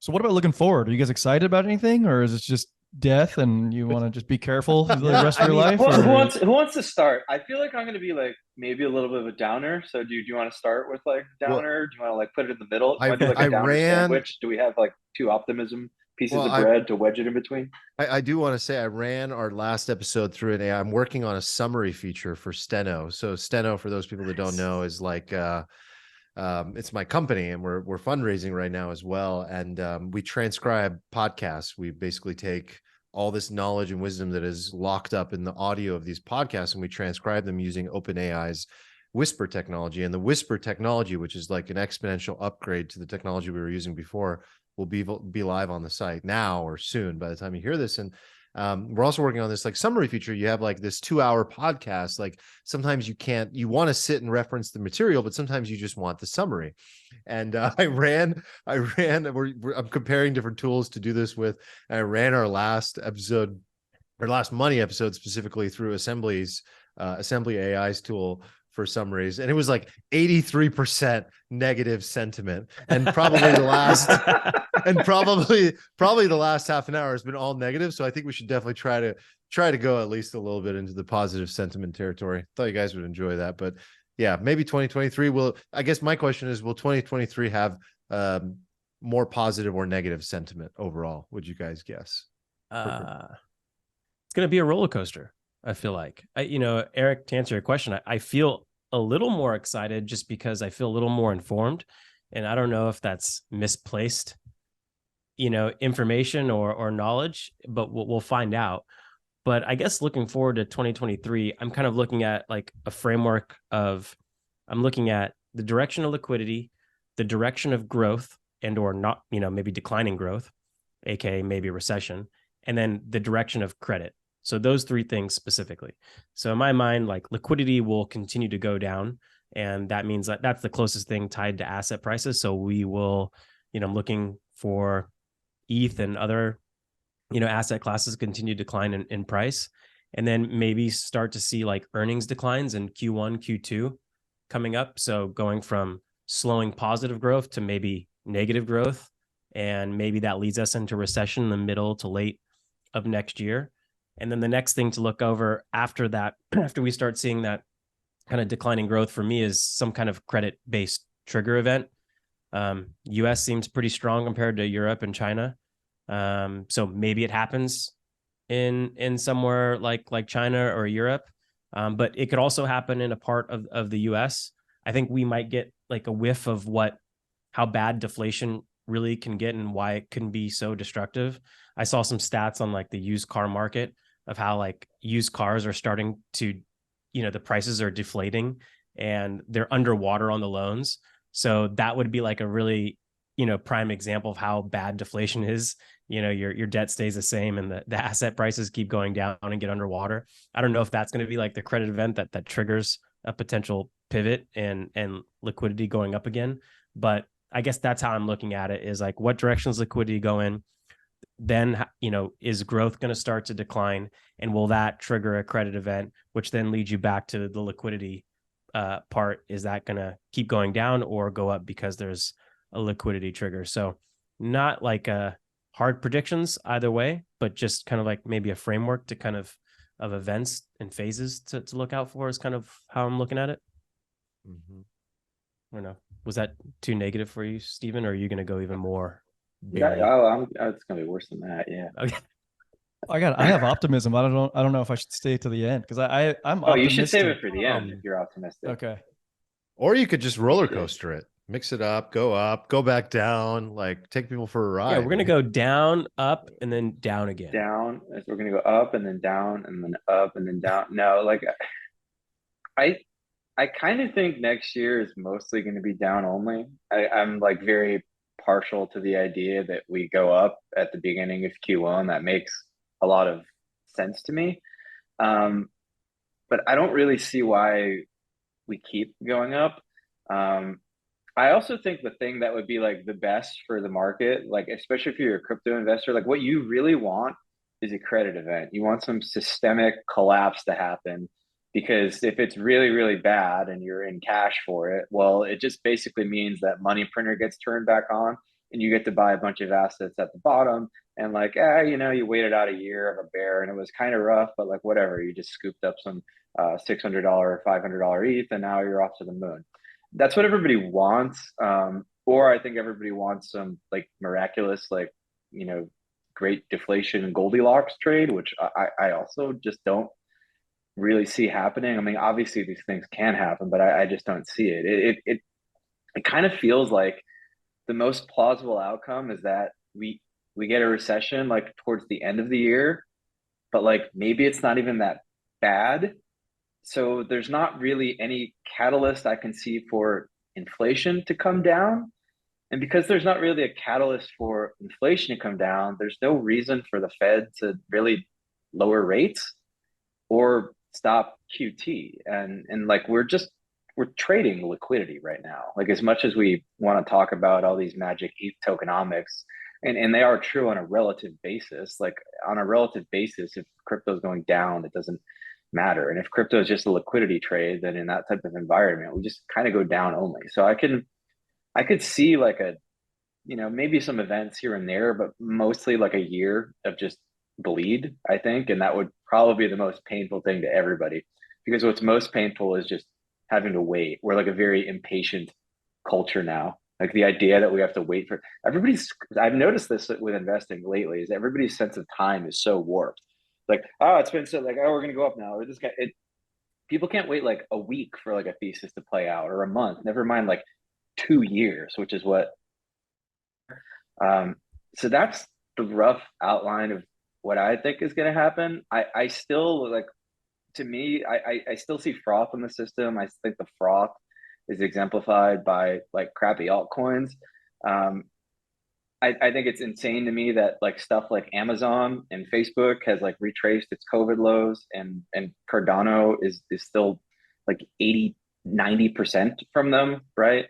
So what about looking forward? Are you guys excited about anything, or is it just death and you want to just be careful for the rest of your life? Who wants to start? I feel like I'm going to be like maybe a little bit of a downer. So do you want to start with like downer? Do you want to like put it in the middle? Do you want to do like a downer sandwich? Do we have like two optimism pieces of bread to wedge it in between? I do want to say I ran our last episode through an AI. I'm working on a summary feature for Steno. So Steno, for those people that don't know, is like it's my company, and we're fundraising right now as well. And we transcribe podcasts. We basically take all this knowledge and wisdom that is locked up in the audio of these podcasts, and we transcribe them using OpenAI's Whisper technology. And the Whisper technology, which is like an exponential upgrade to the technology we were using before, will be live on the site now or soon by the time you hear this. And we're also working on this like summary feature. You have like this 2-hour podcast. Like sometimes you want to sit and reference the material, but sometimes you just want the summary. And I'm comparing different tools to do this with. And I ran our last money episode specifically through Assembly AI's tool for summaries, and it was like 83% negative sentiment, and probably the last half an hour has been all negative. So I think we should definitely try to go at least a little bit into the positive sentiment territory. Thought you guys would enjoy that. But yeah, maybe 2023 will. I guess my question is, will 2023 have more positive or negative sentiment overall? Would you guys guess? It's going to be a roller coaster. I feel like, Eric, to answer your question, I feel a little more excited just because I feel a little more informed, and I don't know if that's misplaced, information or knowledge, but we'll find out. But I guess looking forward to 2023, I'm kind of looking at like a framework of, I'm looking at the direction of liquidity, the direction of growth and or not, maybe declining growth, aka maybe recession, and then the direction of credit. So those three things specifically. So in my mind, like liquidity will continue to go down, and that means that that's the closest thing tied to asset prices. So we will, I'm looking for ETH and other asset classes continue to decline in price, and then maybe start to see like earnings declines in Q1, Q2 coming up. So going from slowing positive growth to maybe negative growth. And maybe that leads us into recession in the middle to late of next year. And then the next thing to look over after that, after we start seeing that kind of declining growth for me, is some kind of credit-based trigger event. US seems pretty strong compared to Europe and China. So maybe it happens in somewhere like China or Europe. But it could also happen in a part of the US. I think we might get like a whiff of how bad deflation really can get and why it can be so destructive. I saw some stats on like the used car market of how like used cars are starting to, the prices are deflating and they're underwater on the loans. So that would be like a really, prime example of how bad deflation is. Your debt stays the same and the asset prices keep going down and get underwater. I don't know if that's going to be like the credit event that triggers a potential pivot and liquidity going up again. But I guess that's how I'm looking at it, is like, what direction is liquidity go in? Then, is growth going to start to decline? And will that trigger a credit event, which then leads you back to the liquidity part? Is that going to keep going down or go up because there's a liquidity trigger? So not like hard predictions either way, but just kind of like maybe a framework to kind of events and phases to look out for is kind of how I'm looking at it. Mm-hmm. I don't know. Was that too negative for you, Steven, or are you going to go even more? It's gonna be worse than that. Yeah. Okay. I have optimism. I don't know if I should stay to the end because I'm Oh, optimistic. you should save it for the end if you're optimistic. Okay. Or you could just roller coaster it, mix it up, go back down, like take people for a ride. Yeah, we're gonna go down, up, and then down again. Down. We're gonna go up and then down and then up and then down. No, like I kind of think next year is mostly going to be down only. I'm like very partial to the idea that we go up at the beginning of Q1. That makes a lot of sense to me. But I don't really see why we keep going up. I also think the thing that would be like the best for the market, like especially if you're a crypto investor, like what you really want is a credit event. You want some systemic collapse to happen, because if it's really, really bad and you're in cash for it, well, it just basically means that money printer gets turned back on and you get to buy a bunch of assets at the bottom. And like, you waited out a year of a bear and it was kind of rough, but like whatever, you just scooped up some $600, $500 ETH and now you're off to the moon. That's what everybody wants. Or I think everybody wants some like miraculous, like, great deflation and Goldilocks trade, which I also just don't really see happening. I mean, obviously these things can happen, but I just don't see it. It kind of feels like the most plausible outcome is that we get a recession like towards the end of the year, but like maybe it's not even that bad. So there's not really any catalyst I can see for inflation to come down. And because there's not really a catalyst for inflation to come down, there's no reason for the Fed to really lower rates or stop QT. And like we're trading liquidity right now. Like as much as we want to talk about all these magic ETH tokenomics, and they are true on a relative basis, like on a relative basis, if crypto is going down, it doesn't matter. And if crypto is just a liquidity trade, then in that type of environment, we just kind of go down only. So I could see like maybe some events here and there, but mostly like a year of just bleed, I think. And that would probably be the most painful thing to everybody, because what's most painful is just having to wait. We're like a very impatient culture now. Like the idea that we have to wait for I've noticed this with investing lately, is everybody's sense of time is so warped. Like, oh, it's been so like, oh, we're going to go up now. Or this guy, people can't wait like a week for like a thesis to play out, or a month, never mind like 2 years, which is what, so that's the rough outline of what I think is going to happen. I still like, to me, I still see froth in the system. I think the froth is exemplified by like crappy altcoins. I think it's insane to me that like stuff like Amazon and Facebook has like retraced its COVID lows, and Cardano is still like 80-90% from them, right?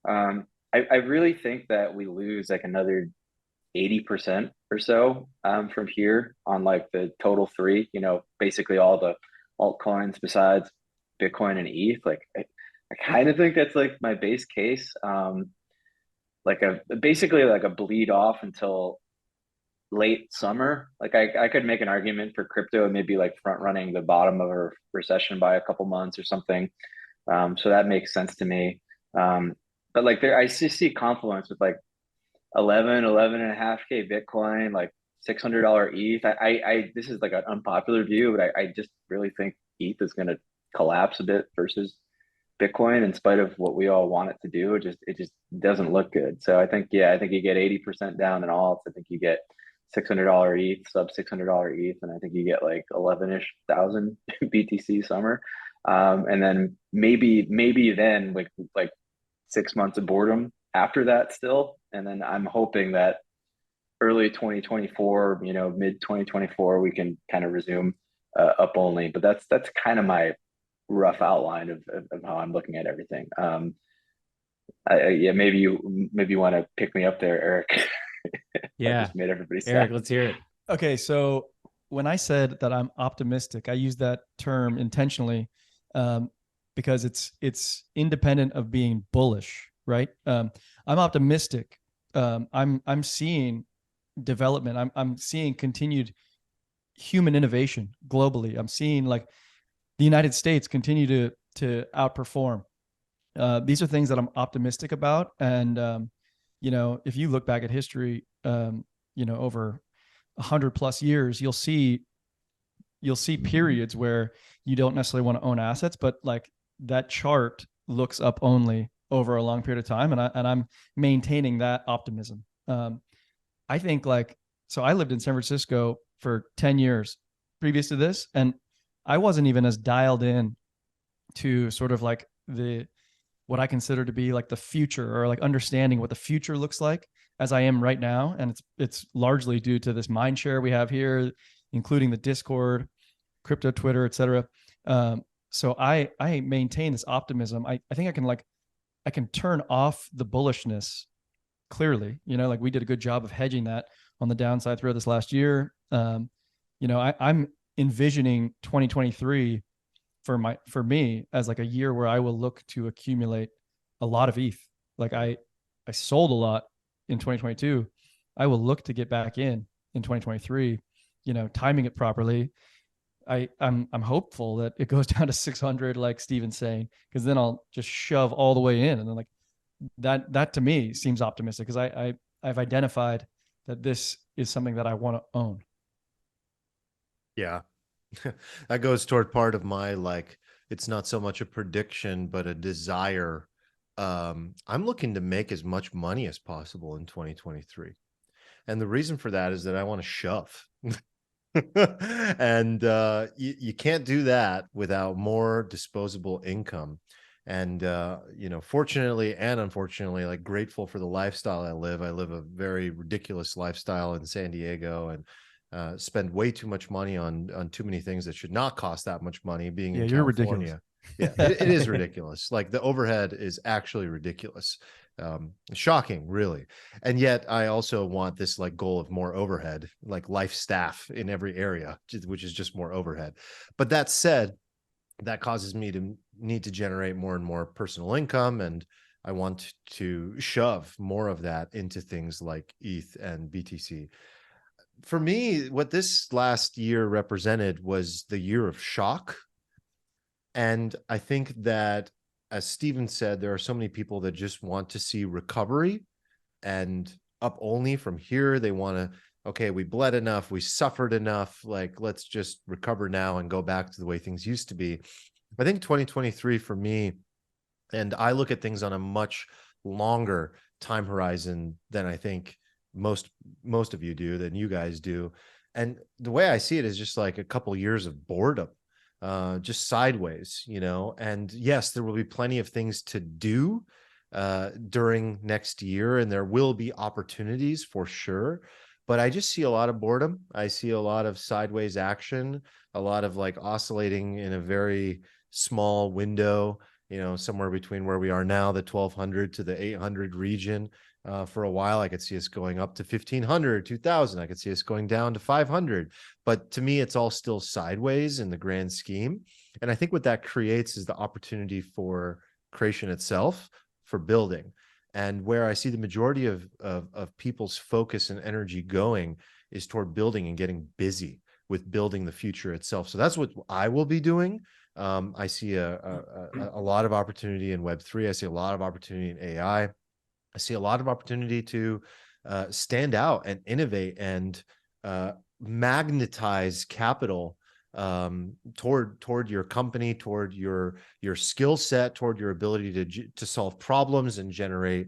I really think that we lose like another 80% or so from here on like the total three, basically all the altcoins besides Bitcoin and ETH. Like I kind of think that's like my base case. Like basically like a bleed off until late summer. Like I could make an argument for crypto and maybe like front running the bottom of a recession by a couple months or something. So that makes sense to me. But like I see confluence with like 11 and a half K Bitcoin, like $600 ETH. This is like an unpopular view, but I just really think ETH is going to collapse a bit versus Bitcoin in spite of what we all want it to do. It just doesn't look good. So I think you get 80% down in alts. I think you get $600 ETH, sub $600 ETH, and I think you get like 11-ish thousand BTC summer. And then maybe then like 6 months of boredom after that still. And then I'm hoping that early 2024, mid 2024, we can kind of resume up only. But that's kind of my rough outline of how I'm looking at everything. Yeah, maybe you want to pick me up there, Eric. Yeah, I just made everybody sad. Eric, let's hear it. Okay, so when I said that I'm optimistic, I use that term intentionally because it's independent of being bullish, right? I'm optimistic. I'm seeing development. I'm seeing continued human innovation globally. I'm seeing like the United States continue to outperform. These are things that I'm optimistic about, and if you look back at history, over 100+ years, you'll see periods where you don't necessarily want to own assets, but like that chart looks up only over a long period of time, and I'm maintaining that optimism. I think so I lived in San Francisco for 10 years previous to this, and I wasn't even as dialed in to sort of like what I consider to be like the future, or like understanding what the future looks like, as I am right now. And it's largely due to this mind share we have here, including the Discord, crypto, Twitter, etc. So I maintain this optimism. I think I can turn off the bullishness clearly. Like we did a good job of hedging that on the downside throughout this last year. I'm envisioning 2023 for me as like a year where I will look to accumulate a lot of ETH. Like I sold a lot in 2022. I will look to get back in 2023, timing it properly. I'm hopeful that it goes down to 600, like Steven's saying, because then I'll just shove all the way in. And then like that to me seems optimistic, because I've identified that this is something that I want to own. Yeah. That goes toward part of my, like, it's not so much a prediction, but a desire. I'm looking to make as much money as possible in 2023. And the reason for that is that I want to shove. And you can't do that without more disposable income. And fortunately and unfortunately, like, grateful for the lifestyle I live. I live a very ridiculous lifestyle in San Diego, and spend way too much money on too many things that should not cost that much money, being in you're California. ridiculous. Yeah, it is ridiculous. Like, the overhead is actually ridiculous. Shocking, really. And yet I also want this like goal of more overhead, like life staff in every area, which is just more overhead. But that said, that causes me to need to generate more and more personal income, and I want to shove more of that into things like ETH and BTC. For me, what this last year represented was the year of shock. And I think that, as Steven said, there are so many people that just want to see recovery and up only from here. They want to, okay, we bled enough, we suffered enough, like, let's just recover now and go back to the way things used to be. I think 2023 for me, and I look at things on a much longer time horizon than I think most of you do, than you guys do. And the way I see it is just like a couple years of boredom, just sideways, and yes, there will be plenty of things to do during next year, and there will be opportunities for sure, but I just see a lot of boredom. I see a lot of sideways action, a lot of like oscillating in a very small window, somewhere between where we are now, the 1200 to the 800 region. For a while, I could see us going up to 1500, 2000. I could see us going down to 500. But to me, it's all still sideways in the grand scheme. And I think what that creates is the opportunity for creation itself, for building. And where I see the majority of people's focus and energy going is toward building and getting busy with building the future itself. So that's what I will be doing. I see a lot of opportunity in Web3. I see a lot of opportunity in AI. I see a lot of opportunity to stand out and innovate and magnetize capital toward your company, toward your skill set, toward your ability to solve problems and generate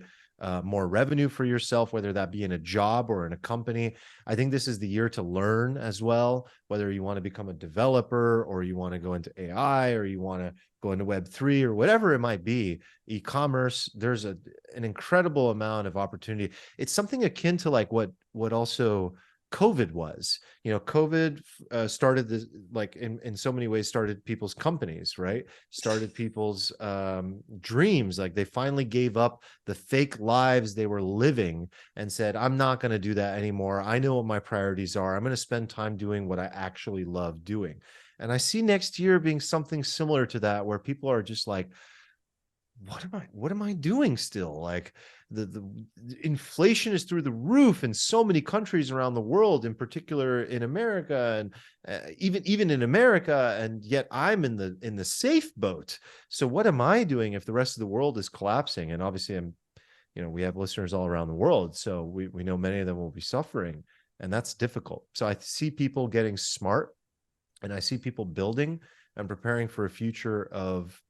more revenue for yourself, whether that be in a job or in a company. I think this is the year to learn as well, whether you want to become a developer or you want to go into AI or you want to go into Web3 or whatever it might be. E-commerce, there's an incredible amount of opportunity. It's something akin to like what also COVID was. COVID started this, like in so many ways, started people's companies, right? Started people's dreams. Like they finally gave up the fake lives they were living and said, I'm not going to do that anymore. I know what my priorities are. I'm going to spend time doing what I actually love doing. And I see next year being something similar to that, where people are just like, what am I doing still? Like the inflation is through the roof in so many countries around the world, in particular in America, and even in America, and yet I'm in the safe boat. So what am I doing if the rest of the world is collapsing? And obviously we have listeners all around the world, so we know many of them will be suffering, and that's difficult. So I see people getting smart, and I see people building and preparing for a future of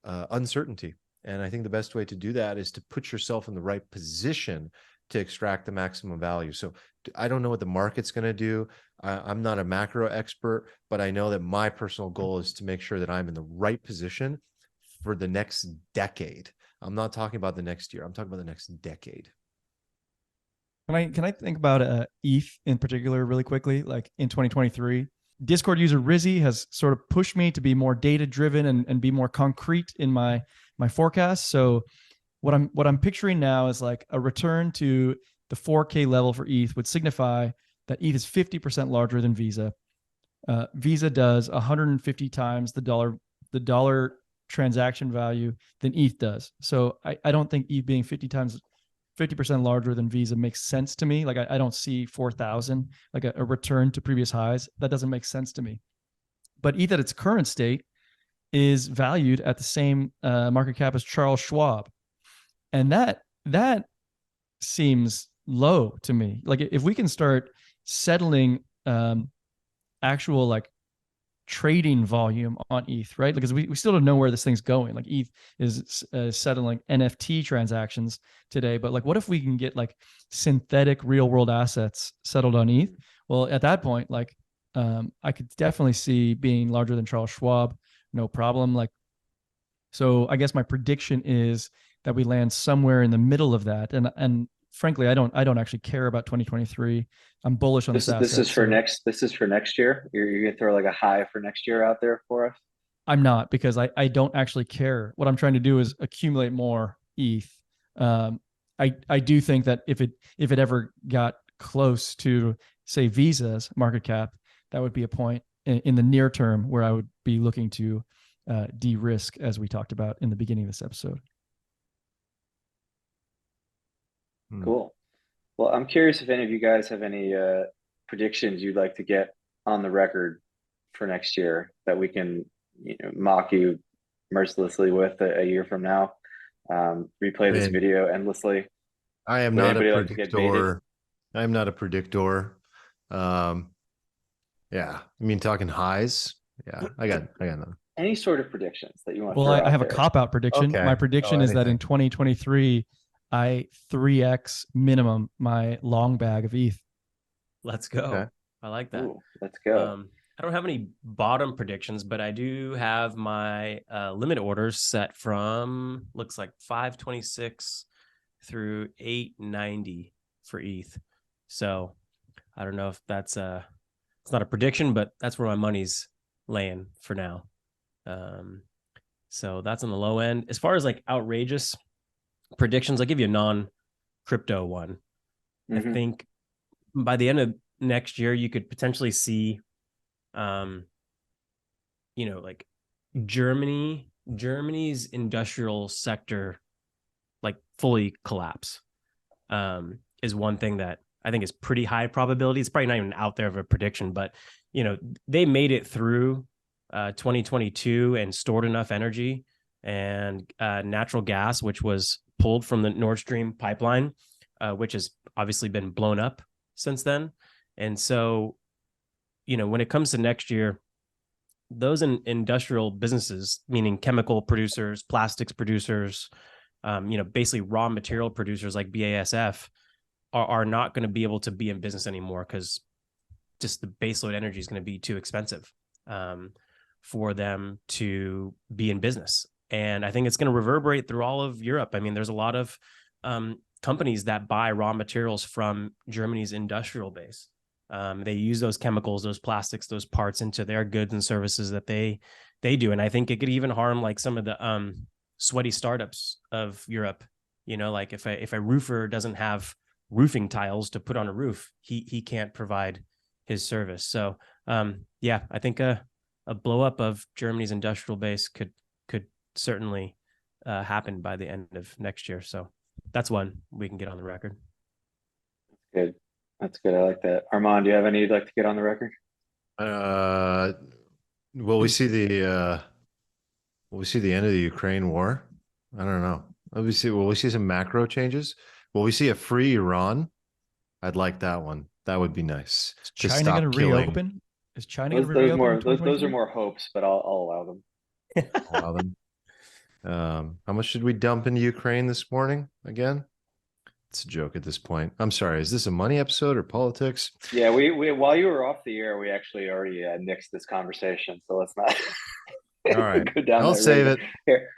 uncertainty. And I think the best way to do that is to put yourself in the right position to extract the maximum value. So I don't know what the market's going to do. I'm not a macro expert, but I know that my personal goal is to make sure that I'm in the right position for the next decade. I'm not talking about the next year. I'm talking about the next decade. Can I think about ETH in particular really quickly? Like in 2023, Discord user Rizzy has sort of pushed me to be more data driven and be more concrete in my forecast. So what I'm picturing now is like a return to the 4K level for ETH would signify that ETH is 50% larger than Visa. Visa does 150 times the dollar transaction value than ETH does. So I don't think ETH being 50% larger than Visa makes sense to me. Like I don't see 4,000, like a return to previous highs. That doesn't make sense to me. But ETH at its current state is valued at the same market cap as Charles Schwab. And that seems low to me. Like if we can start settling actual like trading volume on ETH, right? Because we still don't know where this thing's going. Like ETH is settling NFT transactions today, but like what if we can get like synthetic real world assets settled on ETH? Well, at that point, like I could definitely see being larger than Charles Schwab, no problem. Like, so I guess my prediction is that we land somewhere in the middle of that. And frankly, I don't actually care about 2023. I'm bullish on this asset. This is for next year. You're gonna throw like a high for next year out there for us? I'm not, because I don't actually care. What I'm trying to do is accumulate more ETH. I do think that if it ever got close to say Visa's market cap, that would be a point in the near term where I would be looking to de-risk, as we talked about in the beginning of this episode. Cool. Well, I'm curious if any of you guys have any predictions you'd like to get on the record for next year that we can mock you mercilessly with a year from now. Replay this video endlessly. I am not a predictor. I'm not a predictor. Yeah, I mean, talking highs. Yeah, I got none. Any sort of predictions that you want? Well, I have a cop-out prediction. Okay. My prediction is that in 2023, I 3x minimum my long bag of ETH. Let's go. Okay. I like that. Ooh, let's go. I don't have any bottom predictions, but I do have my limit orders set from looks like 526 through 890 for ETH. So I don't know if that's it's not a prediction, but that's where my money's laying for now. So that's on the low end. As far as like outrageous predictions, I'll give you a non-crypto one. I think by the end of next year, you could potentially see, like Germany's industrial sector like fully collapse. Is one thing that I think is pretty high probability. It's probably not even out there of a prediction, but they made it through 2022 and stored enough energy and natural gas, which was pulled from the Nord Stream pipeline, which has obviously been blown up since then. And so, when it comes to next year, those industrial businesses, meaning chemical producers, plastics producers, basically raw material producers like BASF, are not going to be able to be in business anymore because just the baseload energy is going to be too expensive for them to be in business. And I think it's going to reverberate through all of Europe. I mean, there's a lot of companies that buy raw materials from Germany's industrial base. They use those chemicals, those plastics, those parts into their goods and services that they do. And I think it could even harm like some of the sweaty startups of Europe. Like if a roofer doesn't have roofing tiles to put on a roof, he can't provide his service. So I think a blow up of Germany's industrial base could certainly happen by the end of next year. So that's one we can get on the record. Good. That's good. I like that. Armand, do you have any you'd like to get on the record? Will we see the end of the Ukraine war? I don't know. Will we see some macro changes? Will we see a free Iran? I'd like that one. That would be nice. Is China going to reopen? Is China going to reopen? Those are more hopes, but I'll allow them. Allow them. How much did we dump into Ukraine this morning again? It's a joke at this point. I'm sorry. Is this a money episode or politics? Yeah, we while you were off the air, we actually already nixed this conversation. So let's not. All right. Go down I'll save it. Here.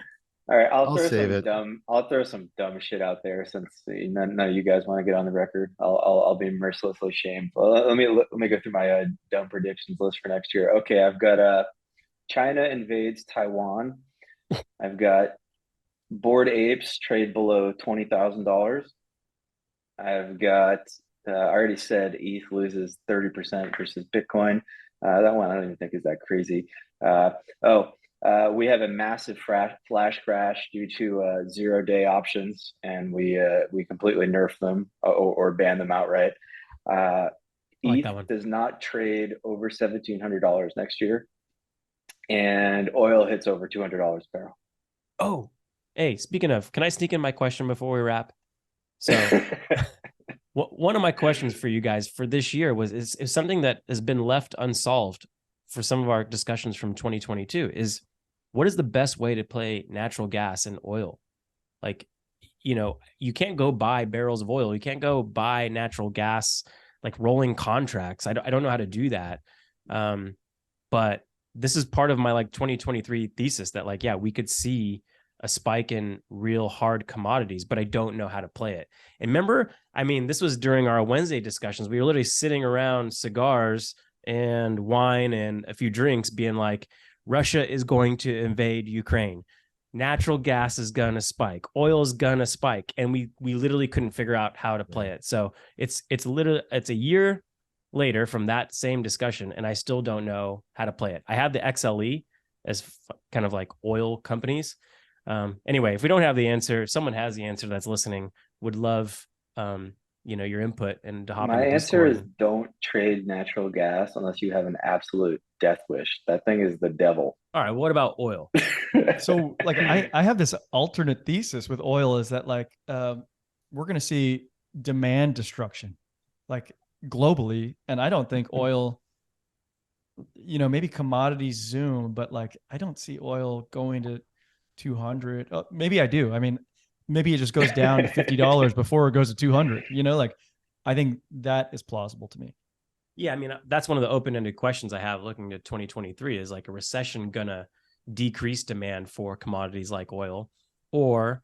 All right. I'll save it. I'll throw some dumb shit out there since none of you guys want to get on the record. I'll be mercilessly shamed. Well, let me go through my dumb predictions list for next year. Okay, I've got China invades Taiwan. I've got Bored Apes trade below $20,000. I've got I already said ETH loses 30% versus Bitcoin. That one I don't even think is that crazy. We have a massive flash crash due to 0-day options, and we completely nerf them or ban them outright. ETH does not trade over $1,700 next year, and oil hits over $200 a barrel. Oh, hey, speaking of, can I sneak in my question before we wrap? So one of my questions for you guys for this year is something that has been left unsolved for some of our discussions from 2022 is what is the best way to play natural gas and oil? Like, you can't go buy barrels of oil. You can't go buy natural gas, like rolling contracts. I don't know how to do that. But this is part of my 2023 thesis that we could see a spike in real hard commodities, but I don't know how to play it. And remember, this was during our Wednesday discussions. We were literally sitting around cigars and wine and a few drinks being like, Russia is going to invade Ukraine. Natural gas is going to spike. Oil is going to spike. And we literally couldn't figure out how to play it. So it's a year later from that same discussion, and I still don't know how to play it. I have the XLE as kind of like oil companies. Anyway, if we don't have the answer, if someone has the answer that's listening, would love your input and to hop in. My answer is don't trade natural gas unless you have an absolute death wish. That thing is the devil. All right, what about oil? So I have this alternate thesis with oil is that we're going to see demand destruction globally, and I don't think oil, maybe commodities zoom, but I don't see oil going to 200. Maybe I do. Maybe it just goes down to $50 before it goes to 200. I think that is plausible to me. Yeah, that's one of the open-ended questions I have looking at 2023 is a recession gonna decrease demand for commodities like oil, or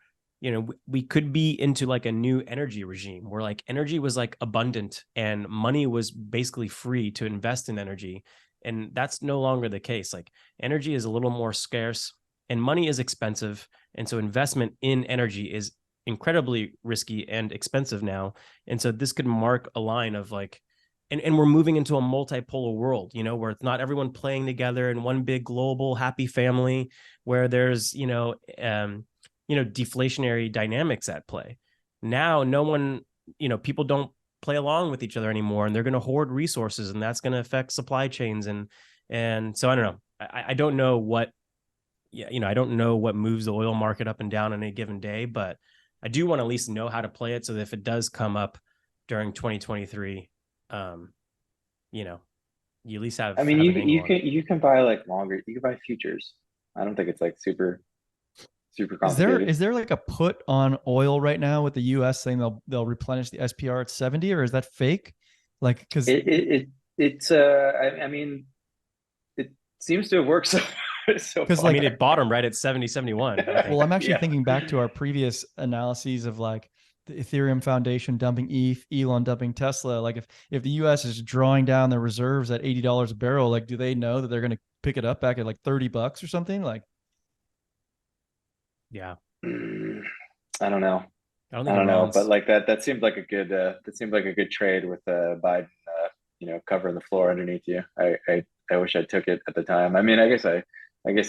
we could be into a new energy regime where energy was abundant and money was basically free to invest in energy, and that's no longer the case. Energy is a little more scarce, and money is expensive. And so investment in energy is incredibly risky and expensive now. And so this could mark a line of like, and we're moving into a multipolar world, you know, where it's not everyone playing together in one big global happy family, where there's, deflationary dynamics at play. Now, no one, people don't play along with each other anymore, and they're going to hoard resources, and that's going to affect supply chains. And so I don't know. I don't know what, I don't know what moves the oil market up and down on a given day, but I do want to at least know how to play it so that if it does come up during 2023, you at least have. I mean, have you can buy like longer. You can buy futures. I don't think it's like super complicated. Is there like a put on oil right now with the U.S. saying they'll replenish the SPR at 70, or is that fake? Like, because it's I mean, it seems to have worked so because I mean, it bottomed right at 70, 71. Well, I'm actually thinking back to our previous analyses of like the Ethereum Foundation dumping ETH, Elon dumping Tesla. Like if the US is drawing down their reserves at $80 a barrel, like do they know that they're going to pick it up back at like $30 or something? Like, yeah, I don't know. I don't know, but like that seemed like a good trade with Biden, covering the floor underneath you. I wish I took it at the time. I mean, I guess I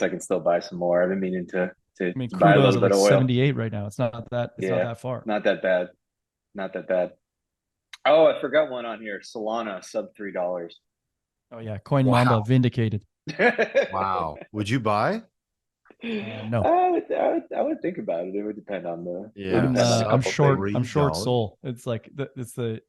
can still buy some more. I've been meaning to buy a crude oil's little bit like of oil. 78 right now. It's not that far. Not that bad. Not that bad. Oh, I forgot one on here. Solana sub $3. Oh yeah, Coin Mamba vindicated. Wow. Would you buy? No. I would think about it. It would depend on the. Yeah, I'm short. things. I'm short Sol. It's like it's the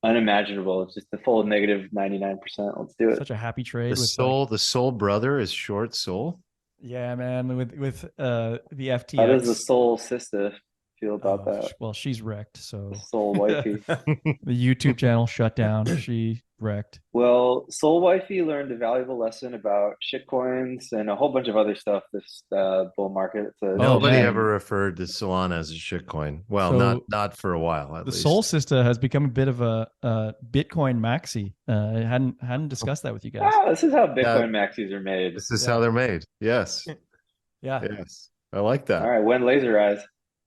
unimaginable. It's just the full negative 99%. Let's do it. Such a happy trade. The Sol brother is short Sol. Yeah, man. With the FTX. How does the Sol sister feel about that? Well, she's wrecked. So Sol wifey. The YouTube channel shut down. She wrecked. Well, Sol wifey learned a valuable lesson about shitcoins and a whole bunch of other stuff this bull market. So nobody ever referred to Solana as a shitcoin. Well, so not for a while. At least the Sol sister has become a bit of a Bitcoin maxi. I hadn't discussed that with you guys. This is how Bitcoin maxis are made. This is how they're made. Yes. Yeah. Yes. I like that. All right. When laser eyes.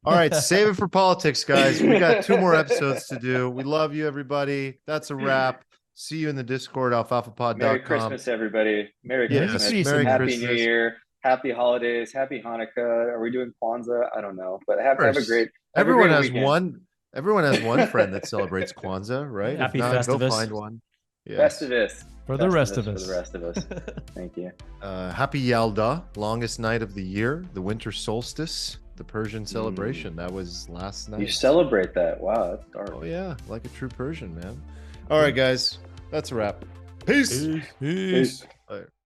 All right, save it for politics, guys. We got 2 more episodes to do. We love you, everybody. That's a wrap. See you in the Discord, alfalfapod.com. Merry Christmas, everybody. Merry Christmas. Happy New Year. Happy holidays. Happy Hanukkah. Are we doing Kwanzaa? I don't know. But have a great Everyone has weekend. Everyone has one friend that celebrates Kwanzaa, right? Happy if not, Festivus. go find one. Yes. Festivus. For the rest of us. For the rest of us. Thank you. Happy Yalda, longest night of the year, the winter solstice, the Persian celebration. That was last night. You celebrate that. Wow, that's dark. Oh yeah, like a true Persian, man. All right, guys. That's a wrap. Peace. Peace.